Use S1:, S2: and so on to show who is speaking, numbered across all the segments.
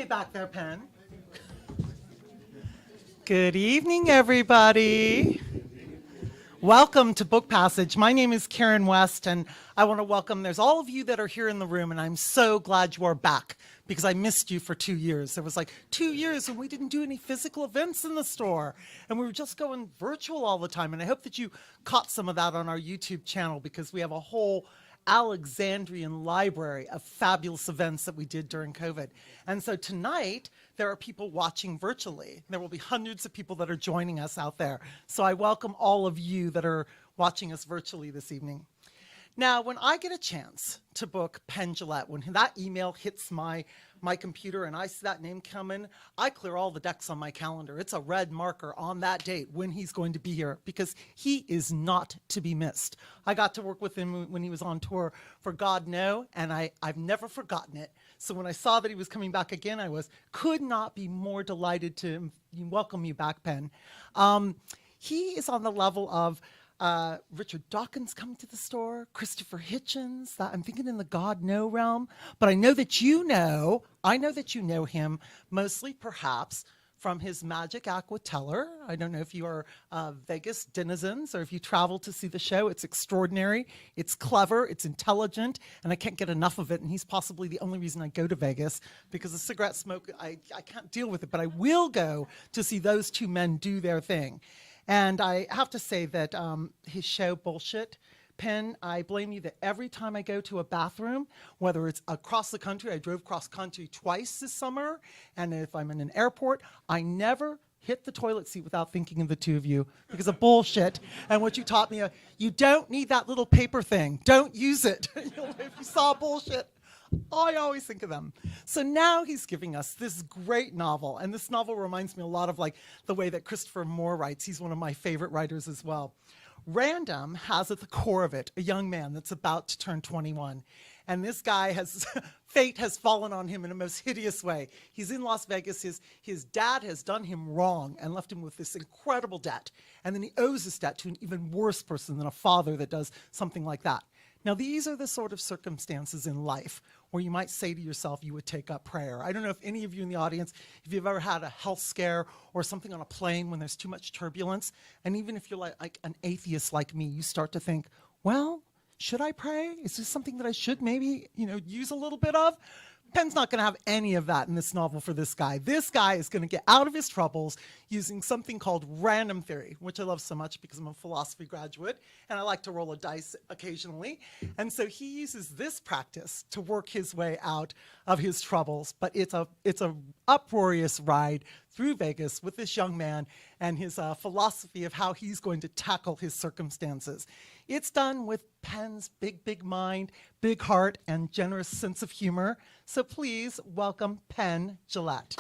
S1: Stay back there, Penn. Good evening, everybody. Welcome to Book Passage. My name is Karen West, and I want to welcome, there's all of you that are here in the room, and I'm so glad you are back because I missed you for 2 years. There was like 2 years when we didn't do any physical events in the store, and we were just going virtual all the time, and I hope that you caught some of that on our YouTube channel because we have a whole Alexandrian library of fabulous events that we did during COVID. And so tonight, there are people watching virtually. There will be hundreds of people that are joining us out there. So I welcome all of you that are watching us virtually this evening. Now, when I get a chance to book Penn Jillette, when that email hits my computer and I see that name coming, I clear all the decks on my calendar. It's a red marker on that date when he's going to be here because he is not to be missed. I got to work with him when he was on tour for God Know, and I've never forgotten it. So when I saw that he was coming back again, could not be more delighted to welcome you back, Penn. He is on the level of Richard Dawkins coming to the store, Christopher Hitchens, I'm thinking in the God Know realm, but I know that you know him mostly perhaps from his Magic Aqua Teller. I don't know if you are Vegas denizens or if you travel to see the show. It's extraordinary, it's clever, it's intelligent, and I can't get enough of it, and he's possibly the only reason I go to Vegas because the cigarette smoke, I can't deal with it, but I will go to see those two men do their thing. And I have to say that his show, Bullshit, Penn, I blame you that every time I go to a bathroom, whether it's across the country, I drove cross country twice this summer, and if I'm in an airport, I never hit the toilet seat without thinking of the two of you because of Bullshit. And what you taught me, you don't need that little paper thing. Don't use it. If you saw Bullshit, I always think of them. So now he's giving us this great novel, and this novel reminds me a lot of like the way that Christopher Moore writes. He's one of my favorite writers as well. Random has at the core of it a young man that's about to turn 21, and this guy fate has fallen on him in a most hideous way. He's in Las Vegas. His dad has done him wrong and left him with this incredible debt, and then he owes this debt to an even worse person than a father that does something like that. Now, these are the sort of circumstances in life where you might say to yourself you would take up prayer. I don't know if any of you in the audience, if you've ever had a health scare or something on a plane when there's too much turbulence, and even if you're like an atheist like me, you start to think, well, should I pray? Is this something that I should maybe, use a little bit of? Penn's not going to have any of that in this novel for this guy. This guy is going to get out of his troubles using something called random theory, which I love so much because I'm a philosophy graduate and I like to roll a dice occasionally. And so he uses this practice to work his way out of his troubles. But it's a uproarious ride through Vegas with this young man and his philosophy of how he's going to tackle his circumstances. It's done with Penn's big mind, big heart, and generous sense of humor. So please welcome Penn Jillette.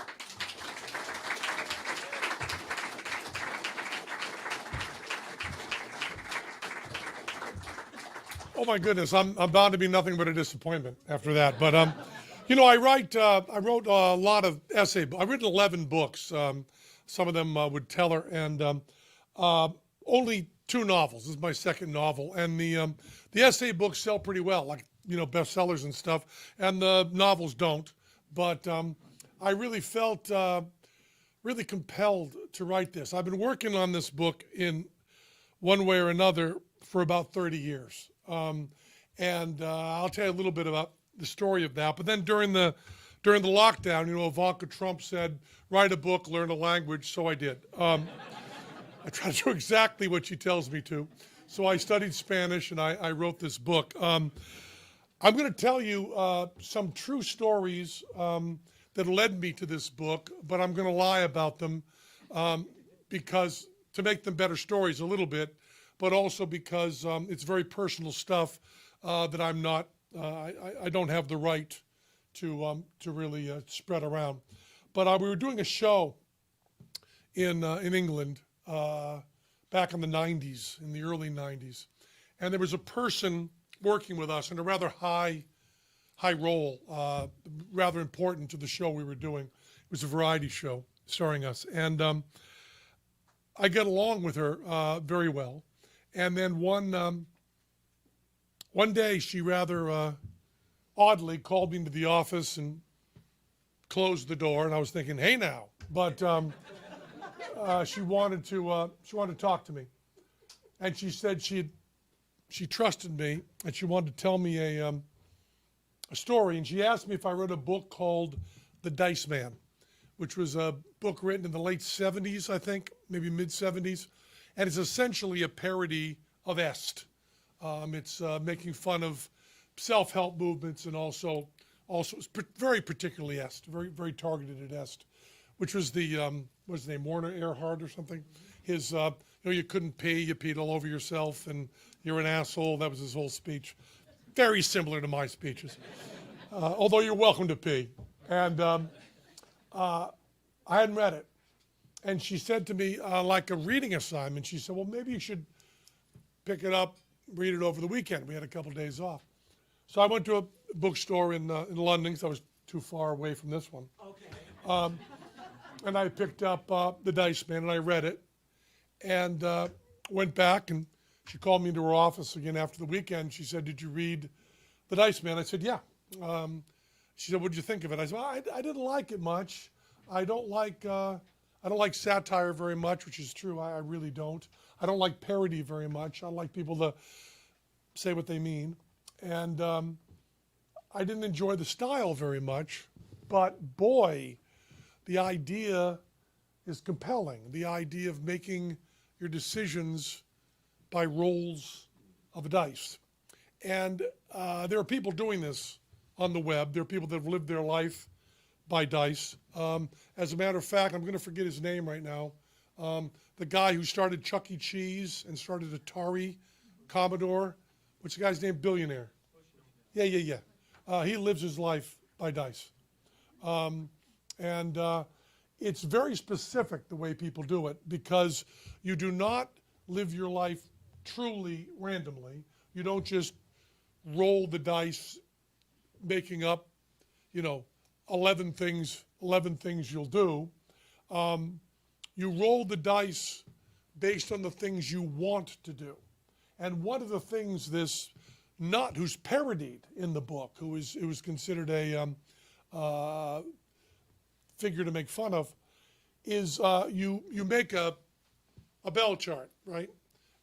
S2: Oh my goodness, I'm bound to be nothing but a disappointment after that. But I wrote a lot of essay. I've written 11 books. Some of them with Teller, and only 2 novels. This is my second novel, and the essay books sell pretty well, like bestsellers and stuff, and the novels don't. But I really felt really compelled to write this. I've been working on this book in one way or another for about 30 years. And I'll tell you a little bit about the story of that. But then during the lockdown, Ivanka Trump said, write a book, learn a language. So I did. I try to do exactly what she tells me to. So I studied Spanish and I wrote this book. I'm going to tell you some true stories that led me to this book, but I'm going to lie about them because to make them better stories a little bit, but also because it's very personal stuff that I'm not, I don't have the right to really spread around. But we were doing a show in England back in the 90s, in the early 90s, and there was a person working with us in a rather high role, rather important to the show we were doing. It was a variety show starring us, and I get along with her very well. And then one day she rather oddly called me into the office and closed the door, and I was thinking, hey now. But she wanted to talk to me, and she said she trusted me, and she wanted to tell me a story. And she asked me if I read a book called The Dice Man, which was a book written in the late 70s, I think, maybe mid 70s, and it's essentially a parody of Est. It's making fun of self-help movements, and also it's very particularly Est, very targeted at Est, which was the what's his name, Warner Earhart or something. His you couldn't pee, you peed all over yourself, and you're an asshole. That was his whole speech. Very similar to my speeches, although you're welcome to pee. And I hadn't read it, and she said to me, like a reading assignment, she said, well, maybe you should pick it up, read it over the weekend. We had a couple of days off. So I went to a bookstore in London, because I was too far away from this one. Okay. And I picked up The Dice Man, and I read it, and went back, and she called me into her office again after the weekend. She said, did you read The Dice Man? I said, yeah. She said, what did you think of it? I said, well, I didn't like it much. I don't like satire very much, which is true. I really don't. I don't like parody very much. I like people to say what they mean. And I didn't enjoy the style very much. But boy, the idea is compelling. The idea of making your decisions by rolls of a dice. And there are people doing this on the web. There are people that have lived their life by dice. As a matter of fact, I'm going to forget his name right now. The guy who started Chuck E. Cheese and started Atari, Commodore. What's the guy's name? Billionaire. Yeah. He lives his life by dice. And it's very specific the way people do it, because you do not live your life truly randomly. You don't just roll the dice making up, 11 things you'll do. You roll the dice based on the things you want to do. And one of the things this nut, who's parodied in the book, who was considered a figure to make fun of, is you make a bell chart, right?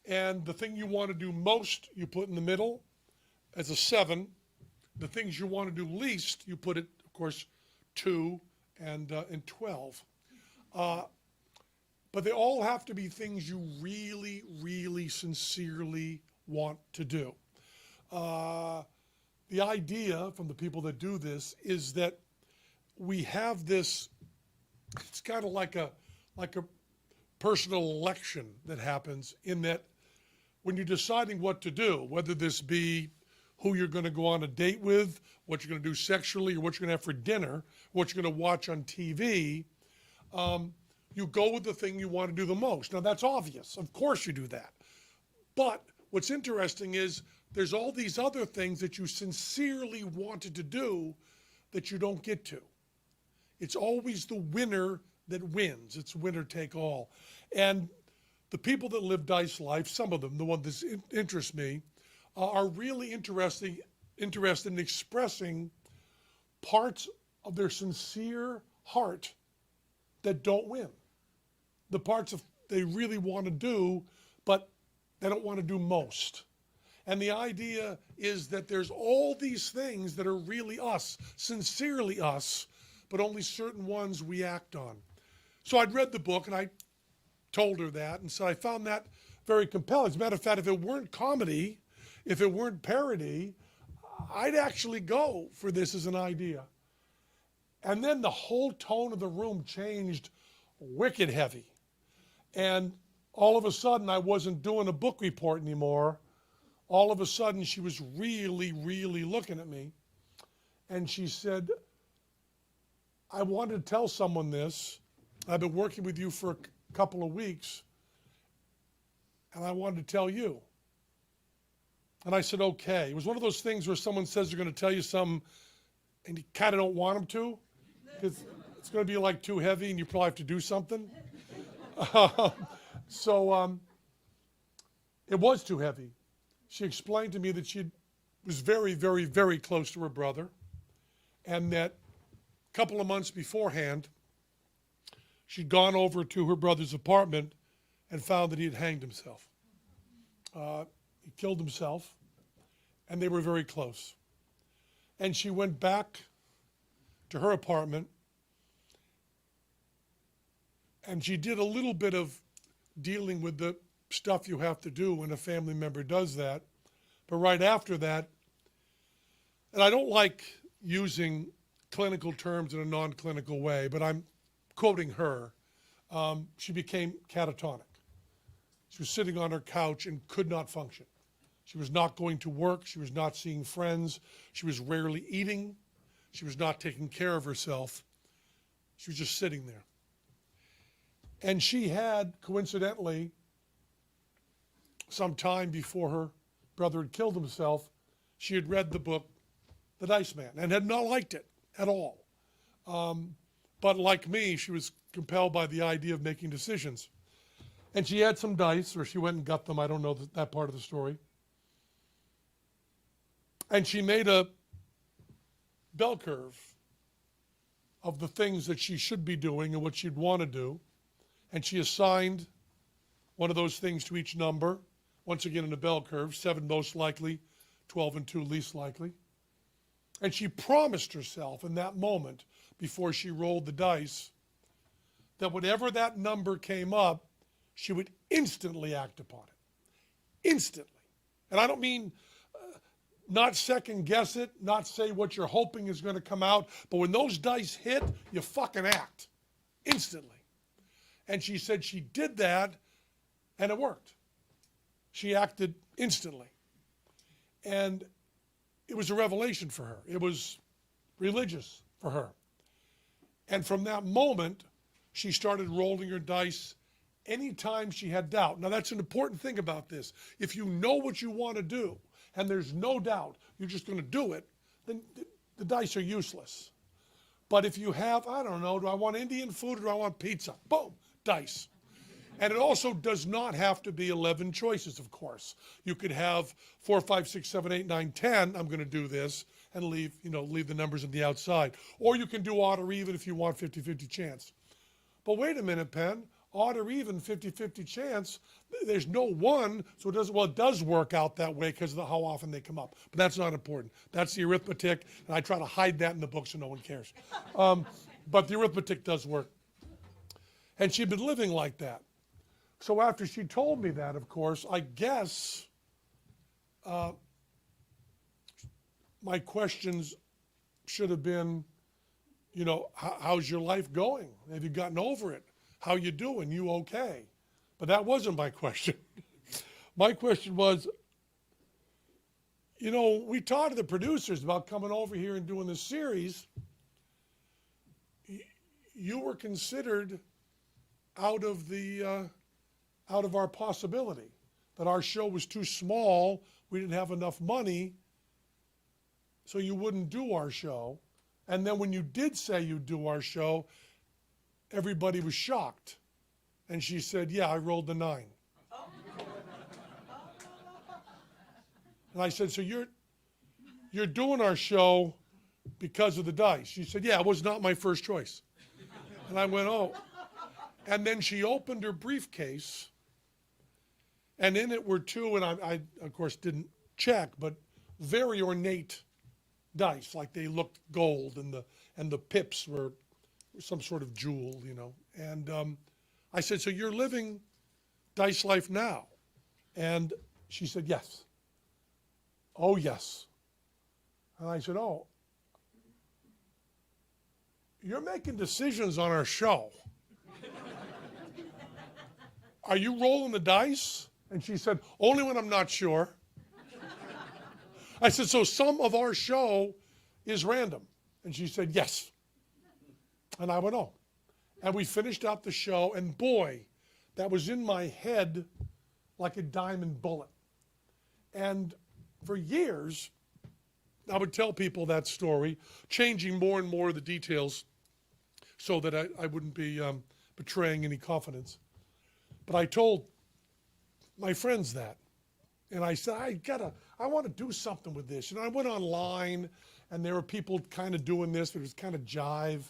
S2: And the thing you want to do most, you put in the middle as a 7. The things you want to do least, you put it, of course, 2 and 12. But they all have to be things you really, really sincerely want to do. The idea from the people that do this is that we have this, it's kind of like a personal election that happens, in that when you're deciding what to do, whether this be who you're going to go on a date with, what you're going to do sexually, or what you're going to have for dinner, what you're going to watch on TV, you go with the thing you want to do the most. Now, that's obvious. Of course you do that. But what's interesting is there's all these other things that you sincerely wanted to do that you don't get to. It's always the winner that wins. It's winner take all. And the people that live dice life, some of them, the one that interests me, are really interested in expressing parts of their sincere heart that don't win. The parts of they really want to do, but they don't want to do most. And the idea is that there's all these things that are really us, sincerely us, but only certain ones we act on. So I'd read the book, and I told her that, and so I found that very compelling. As a matter of fact, if it weren't comedy, if it weren't parody, I'd actually go for this as an idea. And then the whole tone of the room changed wicked heavy. And all of a sudden, I wasn't doing a book report anymore. All of a sudden, she was really, really looking at me. And she said, I wanted to tell someone this. I've been working with you for a couple of weeks, and I wanted to tell you. And I said, okay. It was one of those things where someone says they're going to tell you something, and you kind of don't want them to, because it's going to be like too heavy, and you probably have to do something. So it was too heavy. She explained to me that she was very, very, very close to her brother, and that a couple of months beforehand, she'd gone over to her brother's apartment and found that he had hanged himself. He killed himself, and they were very close. And she went back to her apartment, and she did a little bit of dealing with the stuff you have to do when a family member does that. But right after that, and I don't like using clinical terms in a non-clinical way, but I'm quoting her, she became catatonic. She was sitting on her couch and could not function. She was not going to work. She was not seeing friends. She was rarely eating. She was not taking care of herself. She was just sitting there. And she had, coincidentally, some time before her brother had killed himself, she had read the book, The Dice Man, and had not liked it at all. But like me, she was compelled by the idea of making decisions. And she had some dice, or she went and got them. I don't know that part of the story. And she made a bell curve of the things that she should be doing and what she'd want to do. And she assigned one of those things to each number, once again in a bell curve, 7 most likely, 12 and 2 least likely. And she promised herself in that moment, before she rolled the dice, that whatever that number came up, she would instantly act upon it. Instantly. And I don't mean not second guess it, not say what you're hoping is going to come out, but when those dice hit, you fucking act. Instantly. And she said she did that, and it worked. She acted instantly. And it was a revelation for her. It was religious for her. And from that moment, she started rolling her dice anytime she had doubt. Now, that's an important thing about this. If you know what you want to do, and there's no doubt you're just going to do it, then the dice are useless. But if you have, I don't know, do I want Indian food or do I want pizza? Boom, dice. And it also does not have to be 11 choices, of course. You could have 4, 5, 6, 7, 8, 9, 10, I'm going to do this, and leave the numbers on the outside. Or you can do odd or even if you want 50-50 chance. But wait a minute, Penn. Odd or even 50-50 chance, there's no one, so it does work out that way because of how often they come up. But that's not important. That's the arithmetic, and I try to hide that in the book so no one cares. But the arithmetic does work. And she'd been living like that. So after she told me that, of course, I guess my questions should have been, how's your life going? Have you gotten over it? How you doing? You okay? But that wasn't my question. My question was, we talked to the producers about coming over here and doing this series. You were considered out of our possibility, that our show was too small, we didn't have enough money, so you wouldn't do our show. And then when you did say you'd do our show, everybody was shocked. And she said, yeah, I rolled the 9. And I said, so you're doing our show because of the dice? She said, yeah, it was not my first choice. And I went, oh. And then she opened her briefcase, and in it were 2, and I of course didn't check, but very ornate dice, like they looked gold, and the pips were some sort of jewel, And I said, so you're living dice life now? And she said, yes. Oh, yes. And I said, oh, you're making decisions on our show. Are you rolling the dice? And she said, only when I'm not sure. I said, so some of our show is random? And she said, yes. And I went, oh. And we finished out the show, and boy, that was in my head like a diamond bullet. And for years, I would tell people that story, changing more and more of the details so that I wouldn't be betraying any confidence. But I told my friends that. And I said, I want to do something with this. And I went online and there were people kind of doing this, but it was kind of jive.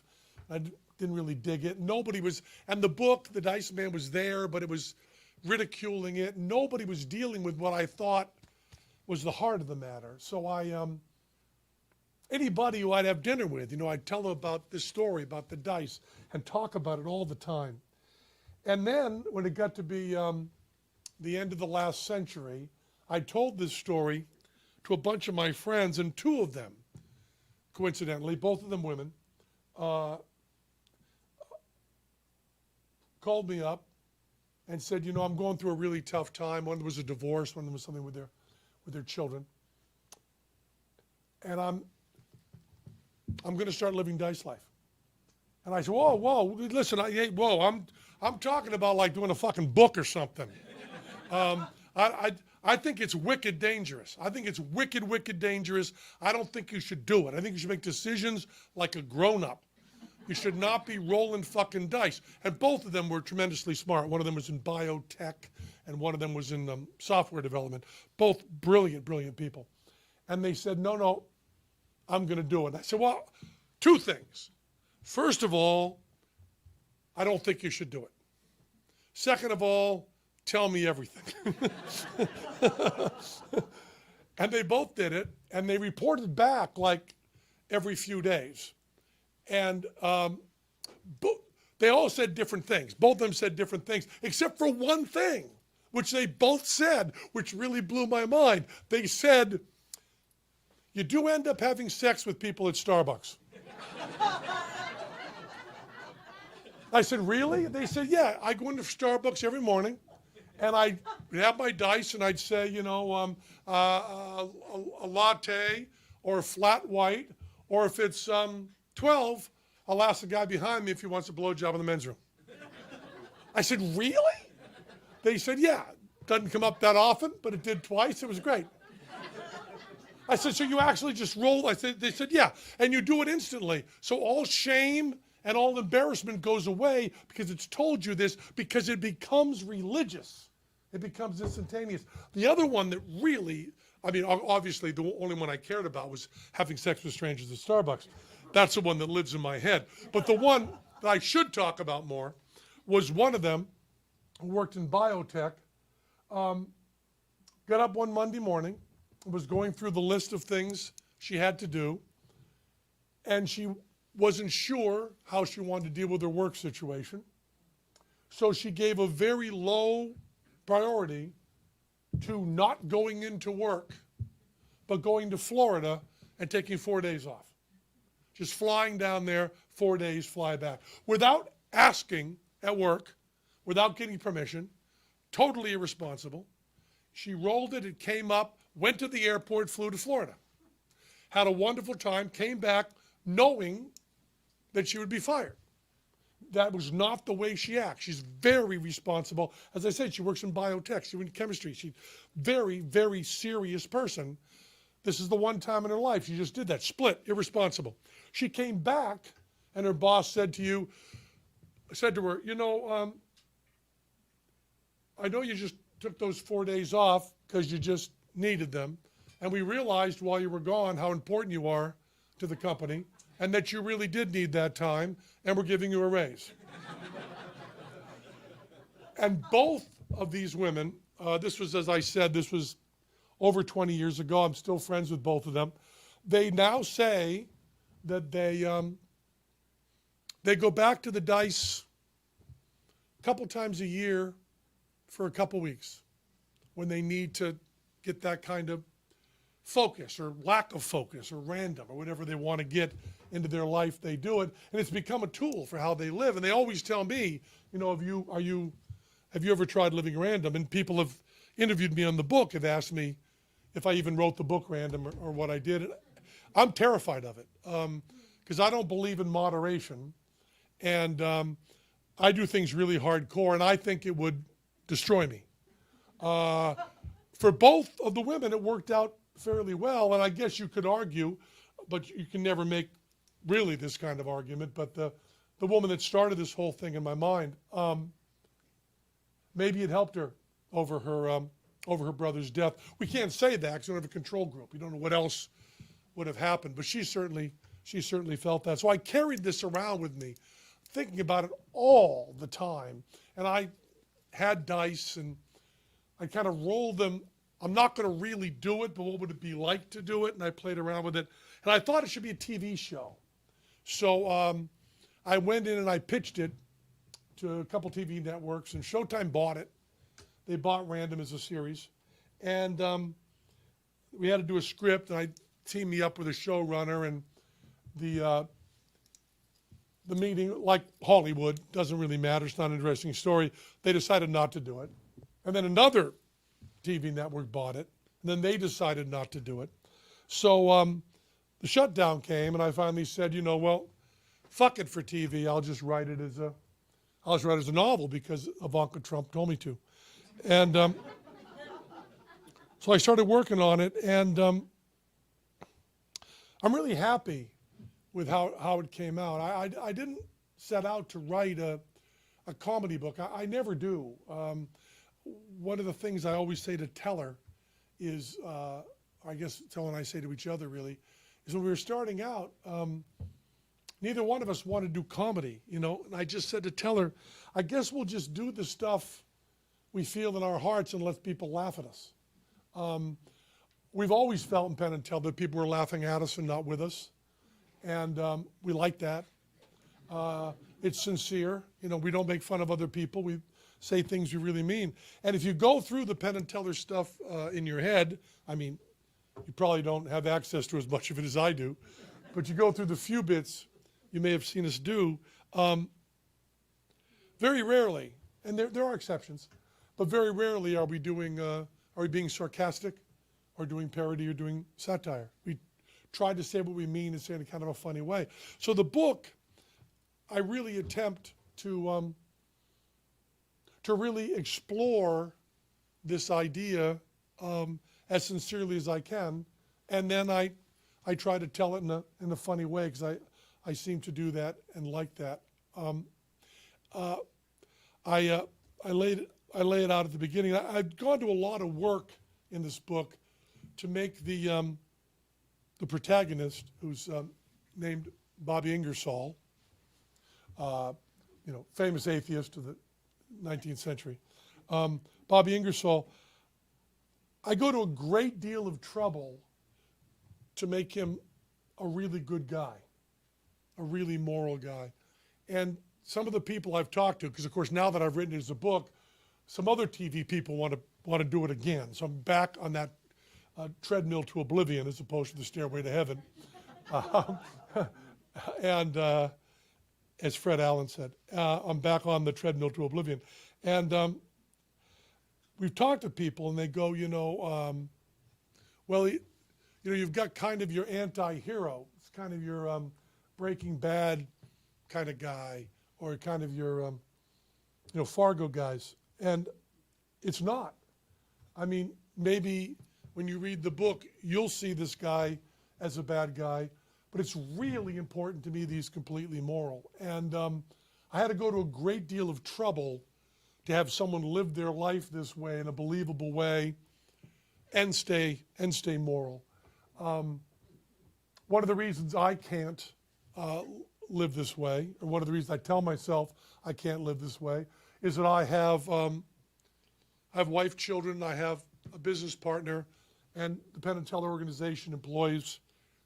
S2: Didn't really dig it. Nobody was, and the book, The Dice Man, was there, but it was ridiculing it. Nobody was dealing with what I thought was the heart of the matter. So anybody who I'd have dinner with, I'd tell them about this story, about the dice, and talk about it all the time. And then, when it got to be the end of the last century, I told this story to a bunch of my friends, and two of them, coincidentally, both of them women, called me up and said, I'm going through a really tough time. One of them was a divorce, one of them was something with their children. And I'm going to start living dice life. And I said, whoa, listen, I'm talking about like doing a fucking book or something. I think it's wicked dangerous. I think it's wicked dangerous. I don't think you should do it. I think you should make decisions like a grown-up. You should not be rolling fucking dice. And both of them were tremendously smart. One of them was in biotech, and one of them was in software development. Both brilliant people. And they said, no, I'm going to do it. And I said, well, two things. First of all, I don't think you should do it. Second of all, tell me everything. And they both did it, and they reported back like every few days. And they all said different things. Both of them said different things, except for one thing, which they both said, which really blew my mind. They said, you do end up having sex with people at Starbucks. I said, really? They said, yeah. I go into Starbucks every morning, and I'd have my dice, and I'd say, a latte or a flat white, or if it's 12, I'll ask the guy behind me if he wants a blowjob in the men's room. I said, really? They said, yeah. Doesn't come up that often, but it did twice. It was great. I said, so you actually just roll? They said, yeah. And you do it instantly. So all shame and all embarrassment goes away because it's told you this, because it becomes religious. It becomes instantaneous. The other one that really, obviously the only one I cared about was having sex with strangers at Starbucks. That's the one that lives in my head. But the one that I should talk about more was one of them who worked in biotech, got up one Monday morning, was going through the list of things she had to do, and she wasn't sure how she wanted to deal with her work situation. So she gave a very low priority to not going into work, but going to Florida and taking 4 days off. Just flying down there, 4 days, fly back. Without asking at work, without getting permission, totally irresponsible. She rolled it, it came up, went to the airport, flew to Florida. Had a wonderful time, came back knowing that she would be fired. That was not the way she acts. She's very responsible. As I said, she works in biotech, she's in chemistry. She's very, very serious person. This is the one time in her life she just did that, split, irresponsible. She came back, and her boss said to her, I know you just took those 4 days off because you just needed them, and we realized while you were gone how important you are to the company, and that you really did need that time, and we're giving you a raise. And both of these women, this was, as I said, this was over 20 years ago. I'm still friends with both of them. They now say that they go back to the dice a couple times a year for a couple weeks when they need to get that kind of focus or lack of focus or random or whatever they want to get into their life. They do it, and it's become a tool for how they live. And they always tell me, have you ever tried living random? And people have interviewed me on the book, have asked me if I even wrote the book random or what I did. I'm terrified of it because I don't believe in moderation, and I do things really hardcore, and I think it would destroy me. For both of the women, it worked out fairly well, and I guess you could argue, but you can never make really this kind of argument, but the woman that started this whole thing in my mind, maybe it helped her over her brother's death. We can't say that because we don't have a control group. We don't know what else would have happened. But she certainly felt that. So I carried this around with me, thinking about it all the time. And I had dice, and I kind of rolled them. I'm not going to really do it, but what would it be like to do it? And I played around with it. And I thought it should be a TV show. So I went in and I pitched it to a couple TV networks, and Showtime bought it. They bought Random as a series. And we had to do a script, and I teamed me up with a showrunner, and the meeting, like Hollywood, doesn't really matter. It's not an interesting story. They decided not to do it. And then another TV network bought it, and then they decided not to do it. So the shutdown came, and I finally said, well, fuck it for TV. I'll just write it as a novel because Ivanka Trump told me to. And so I started working on it, and I'm really happy with how it came out. I didn't set out to write a comedy book. I never do. One of the things I always say to Teller is, I guess Teller and I say to each other really, is when we were starting out, neither one of us wanted to do comedy, and I just said to Teller, I guess we'll just do the stuff we feel in our hearts and let people laugh at us. We've always felt in Penn and Teller that people were laughing at us and not with us, and we like that. It's sincere. We don't make fun of other people. We say things we really mean. And if you go through the Penn and Teller stuff in your head, you probably don't have access to as much of it as I do, but you go through the few bits you may have seen us do, very rarely, and there are exceptions, but very rarely are we being sarcastic or doing parody or doing satire. We try to say what we mean and say it in kind of a funny way. So the book, I really attempt to really explore this idea as sincerely as I can, and then I try to tell it in a funny way because I seem to do that and like that. I lay it out at the beginning. I've gone to a lot of work in this book to make the protagonist, who's named Bobby Ingersoll, famous atheist of the 19th century. Bobby Ingersoll, I go to a great deal of trouble to make him a really good guy, a really moral guy. And some of the people I've talked to, because of course now that I've written it as a book, some other TV people want to do it again. So I'm back on that treadmill to oblivion as opposed to the stairway to heaven. And as Fred Allen said, I'm back on the treadmill to oblivion. And we've talked to people, and they go, well, you've got kind of your anti-hero. It's kind of your Breaking Bad kind of guy, or kind of your, Fargo guys. And it's not. Maybe when you read the book, you'll see this guy as a bad guy, but it's really important to me that he's completely moral. And I had to go to a great deal of trouble to have someone live their life this way in a believable way and stay moral. One of the reasons I can't live this way, or one of the reasons I tell myself I can't live this way, is that I have wife, children, I have a business partner, and the Penn and Teller organization employs,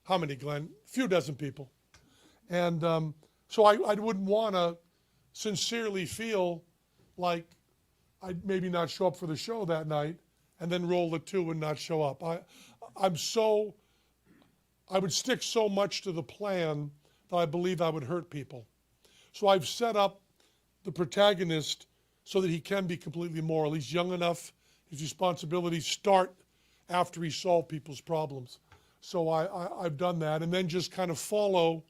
S2: how many, Glenn? A few dozen people. And so I wouldn't want to sincerely feel like I'd maybe not show up for the show that night and then roll the two and not show up. I would stick so much to the plan that I believe I would hurt people. So I've set up the protagonist so that he can be completely moral. He's young enough, his responsibilities start after he solved people's problems. So I've done that, and then just kind of follow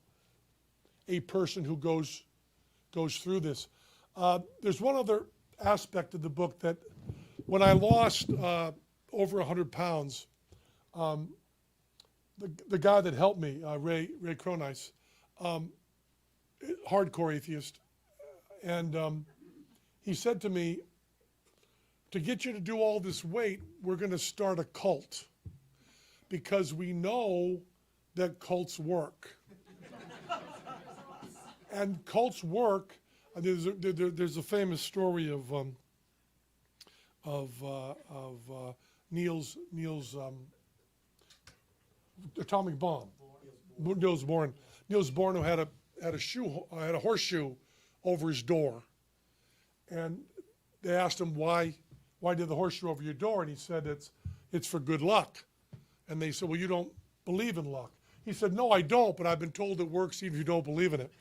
S2: a person who goes through this. There's one other aspect of the book that when I lost over 100 pounds, the guy that helped me, Ray Cronice, hardcore atheist, and he said to me, to get you to do all this weight, we're going to start a cult, because we know that cults work. And cults work. There's a famous story of Niels atomic bomb. Niels Bohr. Niels Bohr had a horseshoe over his door, and they asked him why did the horseshoe over your door, and he said it's for good luck. And they said, well, you don't believe in luck. He said, no, I don't, but I've been told it works even if you don't believe in it.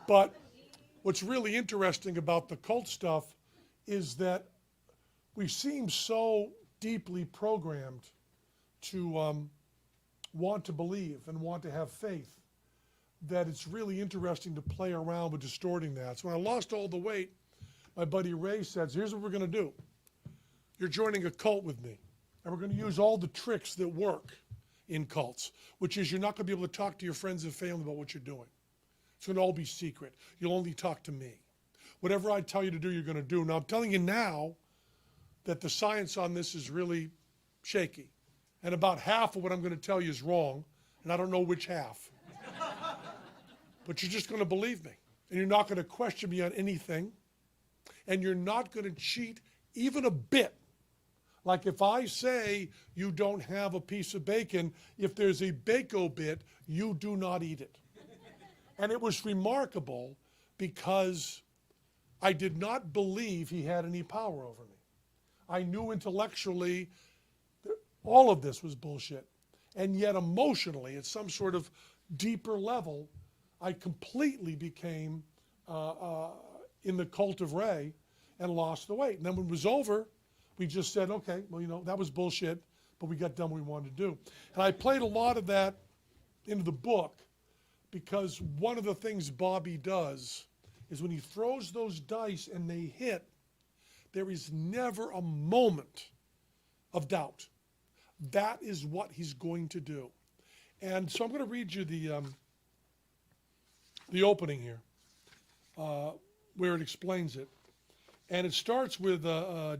S2: But what's really interesting about the cult stuff is that we seem so deeply programmed to want to believe and want to have faith that it's really interesting to play around with distorting that. So when I lost all the weight, my buddy Ray said, here's what we're going to do. You're joining a cult with me, and we're going to use all the tricks that work in cults, which is you're not going to be able to talk to your friends and family about what you're doing. It's going to all be secret. You'll only talk to me. Whatever I tell you to do, you're going to do. Now, I'm telling you now that the science on this is really shaky. And about half of what I'm going to tell you is wrong, and I don't know which half. But you're just going to believe me. And you're not going to question me on anything. And you're not going to cheat even a bit. Like if I say you don't have a piece of bacon, if there's a bacon bit, you do not eat it. And it was remarkable because I did not believe he had any power over me. I knew intellectually that all of this was bullshit. And yet emotionally, at some sort of deeper level, I completely became in the cult of Ray and lost the weight. And then when it was over, we just said, okay, well, that was bullshit, but we got done what we wanted to do. And I played a lot of that into the book because one of the things Bobby does is when he throws those dice and they hit, there is never a moment of doubt. That is what he's going to do. And so I'm going to read you the opening here, where it explains it. And it starts with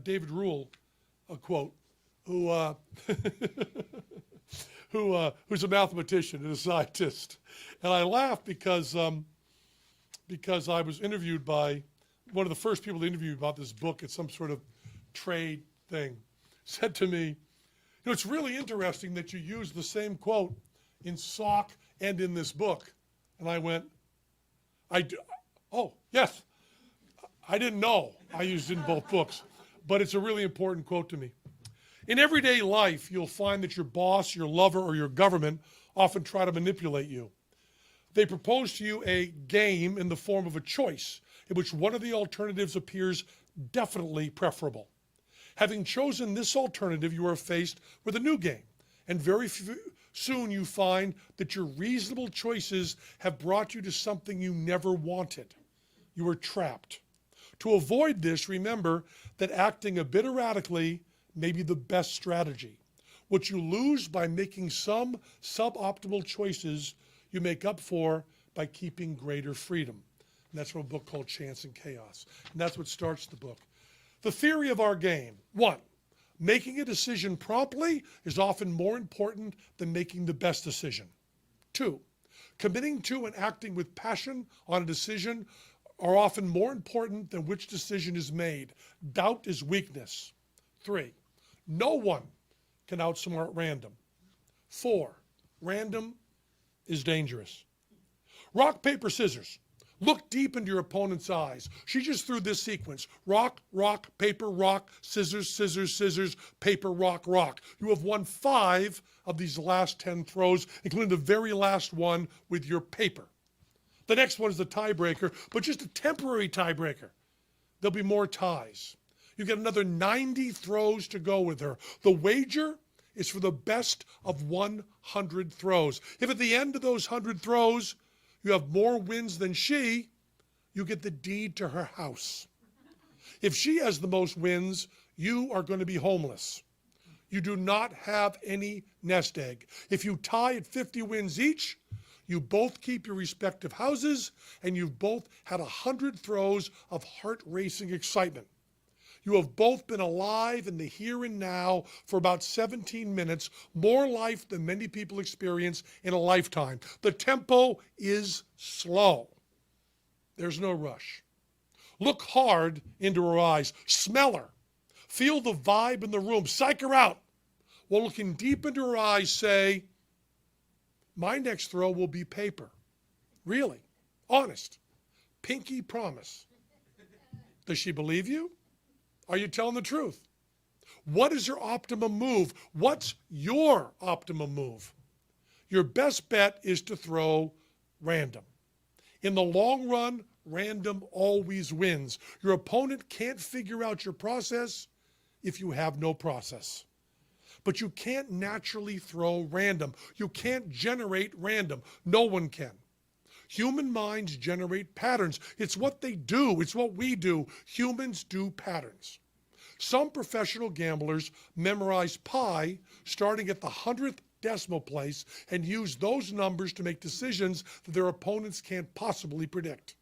S2: David Rule, a quote, who's a mathematician and a scientist. And I laugh because I was interviewed by one of the first people to interview about this book at some sort of trade thing. Said to me, it's really interesting that you use the same quote in Sock and in this book. And I went, oh, yes. I didn't know I used it in both books, but it's a really important quote to me. In everyday life, you'll find that your boss, your lover, or your government often try to manipulate you. They propose to you a game in the form of a choice in which one of the alternatives appears definitely preferable. Having chosen this alternative, you are faced with a new game, and very soon you find that your reasonable choices have brought you to something you never wanted. You are trapped. To avoid this, remember that acting a bit erratically may be the best strategy. What you lose by making some suboptimal choices, you make up for by keeping greater freedom. And that's from a book called Chance and Chaos. And that's what starts the book. The theory of our game. 1, making a decision promptly is often more important than making the best decision. 2, committing to and acting with passion on a decision are often more important than which decision is made. Doubt is weakness. 3, no one can outsmart random. 4, random is dangerous. Rock, paper, scissors. Look deep into your opponent's eyes. She just threw this sequence. Rock, rock, paper, rock, scissors, scissors, scissors, paper, rock, rock. You have won 5 of these last 10 throws, including the very last one with your paper. The next one is the tiebreaker, but just a temporary tiebreaker. There'll be more ties. You get another 90 throws to go with her. The wager is for the best of 100 throws. If at the end of those 100 throws, you have more wins than she, you get the deed to her house. If she has the most wins, you are going to be homeless. You do not have any nest egg. If you tie at 50 wins each, you both keep your respective houses, and you've both had 100 throws of heart-racing excitement. You have both been alive in the here and now for about 17 minutes, more life than many people experience in a lifetime. The tempo is slow. There's no rush. Look hard into her eyes. Smell her. Feel the vibe in the room. Psych her out. While looking deep into her eyes, say, my next throw will be paper. Really. Honest. Pinky promise. Does she believe you? Are you telling the truth? What is your optimum move? What's your optimum move? Your best bet is to throw random. In the long run, random always wins. Your opponent can't figure out your process if you have no process. But you can't naturally throw random. You can't generate random. No one can. Human minds generate patterns. It's what they do. It's what we do. Humans do patterns. Some professional gamblers memorize pi starting at the 100th decimal place and use those numbers to make decisions that their opponents can't possibly predict.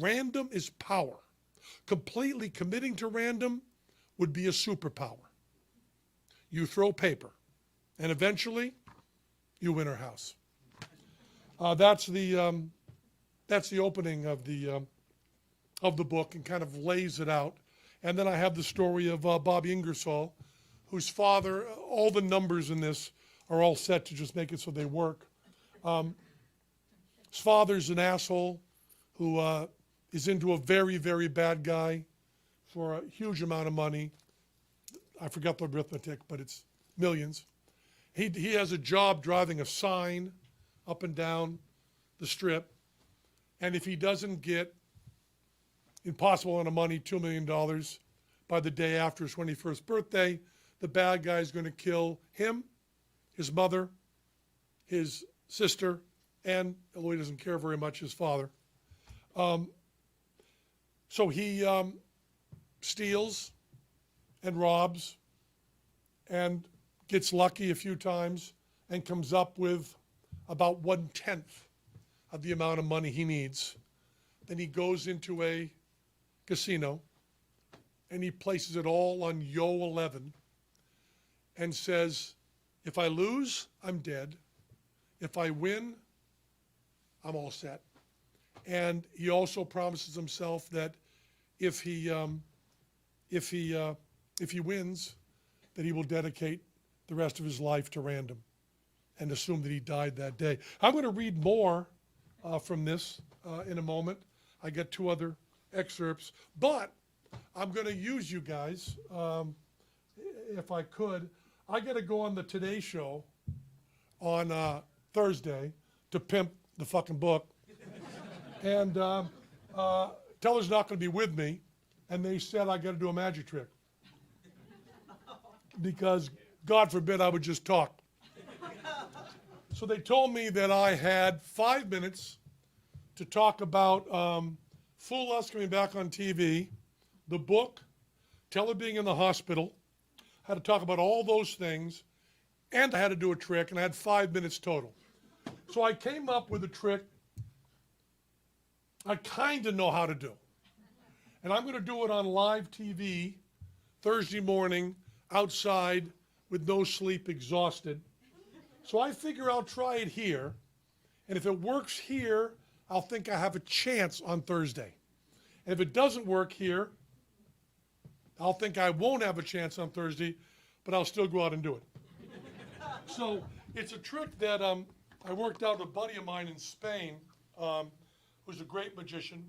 S2: Random is power. Completely committing to random would be a superpower. You throw paper, and eventually you win her house. That's the opening of the book and kind of lays it out. And then I have the story of Bobby Ingersoll, whose father, all the numbers in this are all set to just make it so they work. His father's an asshole who is into a very, very bad guy for a huge amount of money. I forgot the arithmetic, but it's millions. He has a job driving a sign up and down the strip. And if he doesn't get impossible amount of money, $2 million, by the day after his 21st birthday, the bad guy is going to kill him, his mother, his sister, and, although he doesn't care very much, his father. So he steals and robs and gets lucky a few times and comes up with about 1/10 of the amount of money he needs. Then he goes into a casino and he places it all on Yo 11 and says, if I lose, I'm dead. If I win, I'm all set. And he also promises himself that if he wins, that he will dedicate the rest of his life to random and assume that he died that day. I'm going to read more from this in a moment. I got 2 other excerpts, but I'm going to use you guys, if I could. I got to go on the Today Show on Thursday to pimp the fucking book. And Teller's not going to be with me, and they said I got to do a magic trick. Because, God forbid, I would just talk. So they told me that I had 5 minutes to talk about Fool Us coming back on TV, the book, Teller being in the hospital. I had to talk about all those things, and I had to do a trick, and I had 5 minutes total. So I came up with a trick I kind of know how to do. And I'm going to do it on live TV Thursday morning outside with no sleep, exhausted. So I figure I'll try it here. And if it works here, I'll think I have a chance on Thursday. And if it doesn't work here, I'll think I won't have a chance on Thursday, but I'll still go out and do it. So it's a trick that I worked out with a buddy of mine in Spain, who's a great magician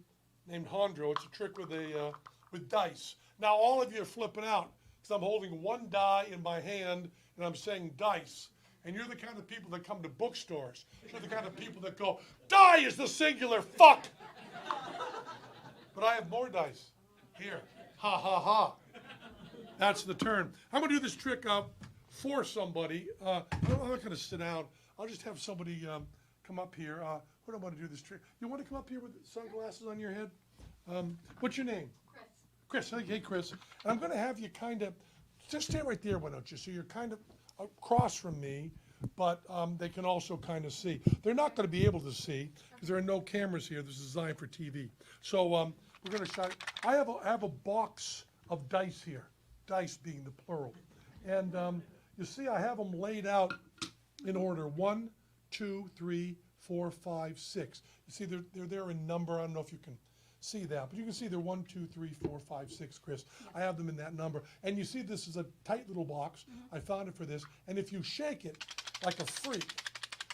S2: named Hondro. It's a trick with dice. Now all of you are flipping out because I'm holding one die in my hand and I'm saying dice. And you're the kind of people that come to bookstores. You're the kind of people that go, die is the singular, fuck! But I have more dice. Here, ha ha ha. That's the turn. I'm going to do this trick for somebody. I'm not going to sit down. I'll just have somebody come up here. Who do I want to do this trick? You want to come up here with sunglasses on your head? What's your name? Chris. Chris. Hey, Chris. And I'm going to have you kind of, just stand right there, why don't you? So you're kind of across from me, but they can also kind of see. They're not going to be able to see because there are no cameras here. This is designed for TV. So we're going to shine. I have a box of dice here, dice being the plural. And you see I have them laid out in order, 1, 2, 3, 4, 5, 6. You see they're there in number. I don't know if you can see that, but you can see they're 1, 2, 3, 4, 5, 6, Chris. I have them in that number. And you see this is a tight little box. I found it for this. And if you shake it like a freak,